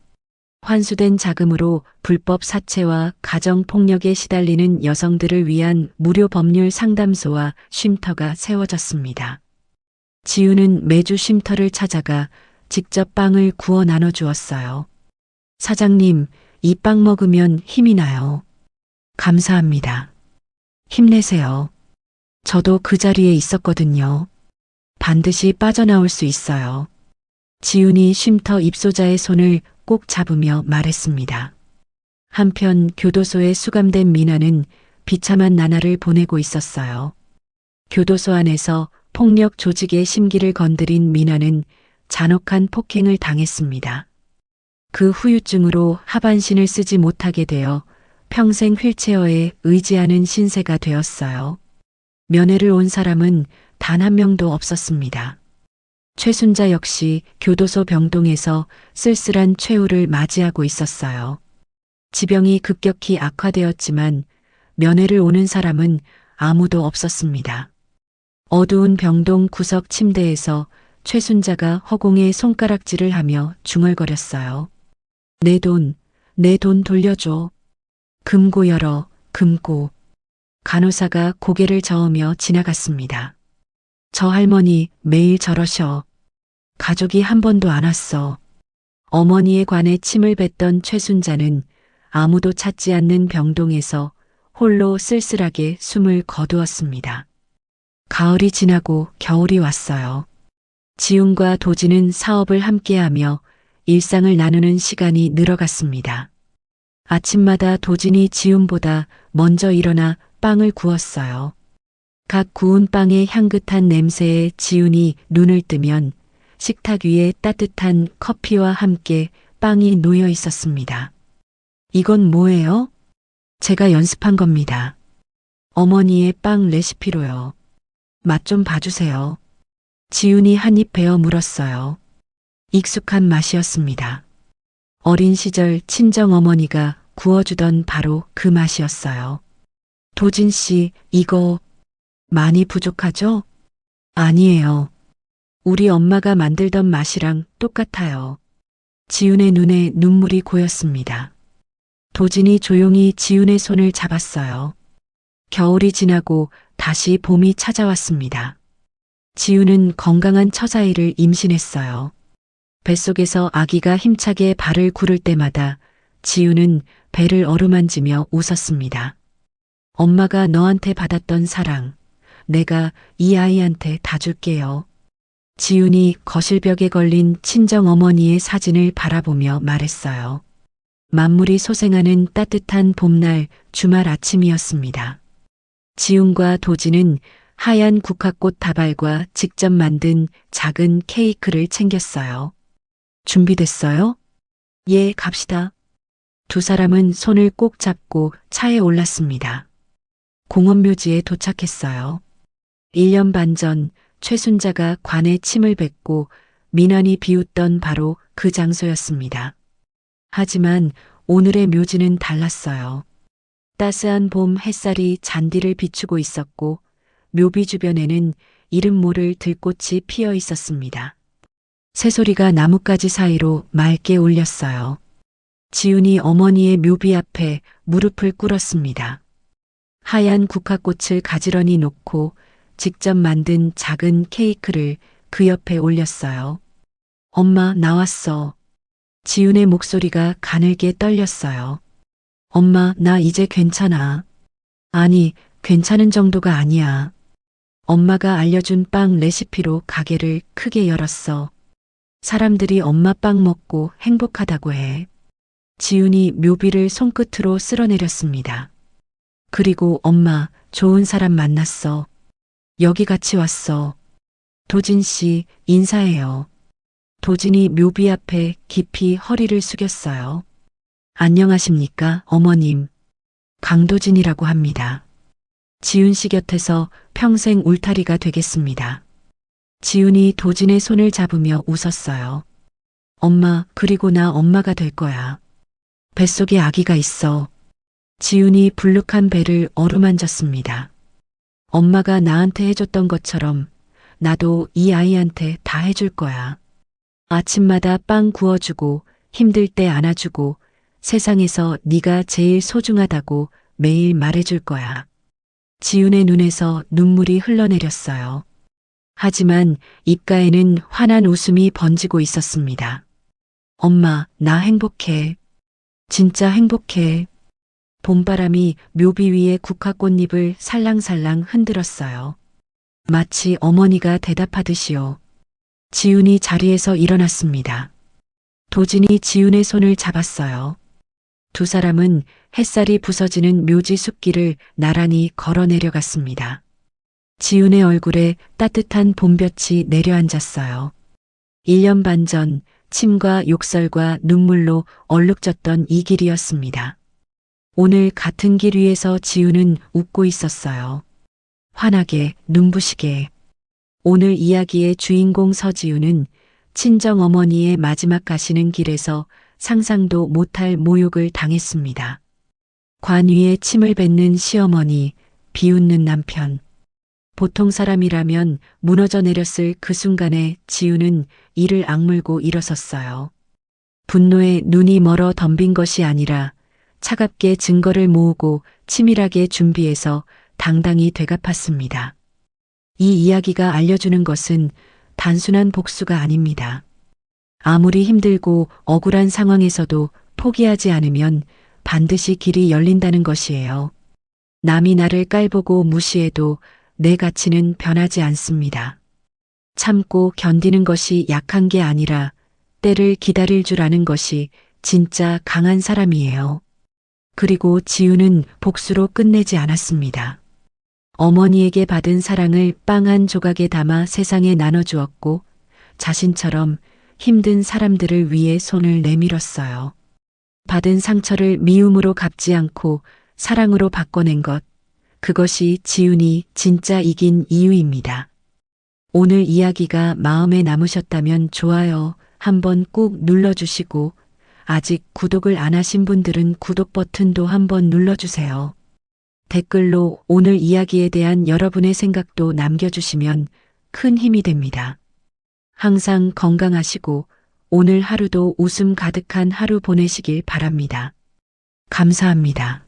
환수된 자금으로 불법 사채와 가정폭력에 시달리는 여성들을 위한 무료 법률 상담소와 쉼터가 세워졌습니다. 지우는 매주 쉼터를 찾아가 직접 빵을 구워 나눠주었어요. 사장님, 이 빵 먹으면 힘이 나요. 감사합니다. 힘내세요. 저도 그 자리에 있었거든요. 반드시 빠져나올 수 있어요. 지훈이 쉼터 입소자의 손을 꼭 잡으며 말했습니다. 한편 교도소에 수감된 미나는 비참한 나날을 보내고 있었어요. 교도소 안에서 폭력 조직의 심기를 건드린 미나는 잔혹한 폭행을 당했습니다. 그 후유증으로 하반신을 쓰지 못하게 되어 평생 휠체어에 의지하는 신세가 되었어요. 면회를 온 사람은 단 한 명도 없었습니다. 최순자 역시 교도소 병동에서 쓸쓸한 최후를 맞이하고 있었어요. 지병이 급격히 악화되었지만 면회를 오는 사람은 아무도 없었습니다. 어두운 병동 구석 침대에서 최순자가 허공에 손가락질을 하며 중얼거렸어요. 내 돈 돌려줘. 금고 열어, 금고. 간호사가 고개를 저으며 지나갔습니다. 저 할머니 매일 저러셔. 가족이 한 번도 안 왔어. 어머니에 관해 침을 뱉던 최순자는 아무도 찾지 않는 병동에서 홀로 쓸쓸하게 숨을 거두었습니다. 가을이 지나고 겨울이 왔어요. 지훈과 도진은 사업을 함께하며 일상을 나누는 시간이 늘어갔습니다. 아침마다 도진이 지훈보다 먼저 일어나 빵을 구웠어요. 각 구운 빵의 향긋한 냄새에 지훈이 눈을 뜨면 식탁 위에 따뜻한 커피와 함께 빵이 놓여 있었습니다. 이건 뭐예요? 제가 연습한 겁니다. 어머니의 빵 레시피로요. 맛 좀 봐주세요. 지훈이 한 입 베어 물었어요. 익숙한 맛이었습니다. 어린 시절 친정 어머니가 구워주던 바로 그 맛이었어요. 도진 씨, 이거 많이 부족하죠? 아니에요. 우리 엄마가 만들던 맛이랑 똑같아요. 지훈의 눈에 눈물이 고였습니다. 도진이 조용히 지훈의 손을 잡았어요. 겨울이 지나고 다시 봄이 찾아왔습니다. 지훈은 건강한 처자의를 임신했어요. 뱃속에서 아기가 힘차게 발을 구를 때마다 지훈은 배를 어루만지며 웃었습니다. 엄마가 너한테 받았던 사랑, 내가 이 아이한테 다 줄게요. 지훈이 거실벽에 걸린 친정어머니의 사진을 바라보며 말했어요. 만물이 소생하는 따뜻한 봄날 주말 아침이었습니다. 지훈과 도진은 하얀 국화꽃 다발과 직접 만든 작은 케이크를 챙겼어요. 준비됐어요? 예, 갑시다. 두 사람은 손을 꼭 잡고 차에 올랐습니다. 공원묘지에 도착했어요. 1년 반 전 최순자가 관에 침을 뱉고 민환이 비웃던 바로 그 장소였습니다. 하지만 오늘의 묘지는 달랐어요. 따스한 봄 햇살이 잔디를 비추고 있었고 묘비 주변에는 이름 모를 들꽃이 피어 있었습니다. 새소리가 나뭇가지 사이로 맑게 울렸어요. 지훈이 어머니의 묘비 앞에 무릎을 꿇었습니다. 하얀 국화꽃을 가지런히 놓고 직접 만든 작은 케이크를 그 옆에 올렸어요. 엄마, 나왔어. 지훈의 목소리가 가늘게 떨렸어요. 엄마, 나 이제 괜찮아. 아니, 괜찮은 정도가 아니야. 엄마가 알려준 빵 레시피로 가게를 크게 열었어. 사람들이 엄마 빵 먹고 행복하다고 해. 지훈이 묘비를 손끝으로 쓸어내렸습니다. 그리고 엄마, 좋은 사람 만났어. 여기 같이 왔어. 도진 씨, 인사해요. 도진이 묘비 앞에 깊이 허리를 숙였어요. 안녕하십니까, 어머님. 강도진이라고 합니다. 지훈 씨 곁에서 평생 울타리가 되겠습니다. 지훈이 도진의 손을 잡으며 웃었어요. 엄마, 그리고 나 엄마가 될 거야. 뱃속에 아기가 있어. 지훈이 불룩한 배를 어루만졌습니다. 엄마가 나한테 해줬던 것처럼 나도 이 아이한테 다 해줄 거야. 아침마다 빵 구워주고 힘들 때 안아주고 세상에서 네가 제일 소중하다고 매일 말해줄 거야. 지훈의 눈에서 눈물이 흘러내렸어요. 하지만 입가에는 환한 웃음이 번지고 있었습니다. 엄마, 나 행복해. 진짜 행복해. 봄바람이 묘비 위에 국화꽃잎을 살랑살랑 흔들었어요. 마치 어머니가 대답하듯이요. 지훈이 자리에서 일어났습니다. 도진이 지훈의 손을 잡았어요. 두 사람은 햇살이 부서지는 묘지 숲길을 나란히 걸어 내려갔습니다. 지훈의 얼굴에 따뜻한 봄볕이 내려앉았어요. 1년 반 전 침과 욕설과 눈물로 얼룩졌던 이 길이었습니다. 오늘 같은 길 위에서 지훈은 웃고 있었어요. 환하게, 눈부시게. 오늘 이야기의 주인공 서지훈은 친정 어머니의 마지막 가시는 길에서 상상도 못할 모욕을 당했습니다. 관 위에 침을 뱉는 시어머니, 비웃는 남편. 보통 사람이라면 무너져 내렸을 그 순간에 지훈은 이를 악물고 일어섰어요. 분노에 눈이 멀어 덤빈 것이 아니라 차갑게 증거를 모으고 치밀하게 준비해서 당당히 되갚았습니다. 이 이야기가 알려주는 것은 단순한 복수가 아닙니다. 아무리 힘들고 억울한 상황에서도 포기하지 않으면 반드시 길이 열린다는 것이에요. 남이 나를 깔보고 무시해도 내 가치는 변하지 않습니다. 참고 견디는 것이 약한 게 아니라 때를 기다릴 줄 아는 것이 진짜 강한 사람이에요. 그리고 지훈은 복수로 끝내지 않았습니다. 어머니에게 받은 사랑을 빵 한 조각에 담아 세상에 나눠주었고 자신처럼 힘든 사람들을 위해 손을 내밀었어요. 받은 상처를 미움으로 갚지 않고 사랑으로 바꿔낸 것, 그것이 지훈이 진짜 이긴 이유입니다. 오늘 이야기가 마음에 남으셨다면 좋아요 한번 꾹 눌러주시고 아직 구독을 안 하신 분들은 구독 버튼도 한번 눌러주세요. 댓글로 오늘 이야기에 대한 여러분의 생각도 남겨주시면 큰 힘이 됩니다. 항상 건강하시고 오늘 하루도 웃음 가득한 하루 보내시길 바랍니다. 감사합니다.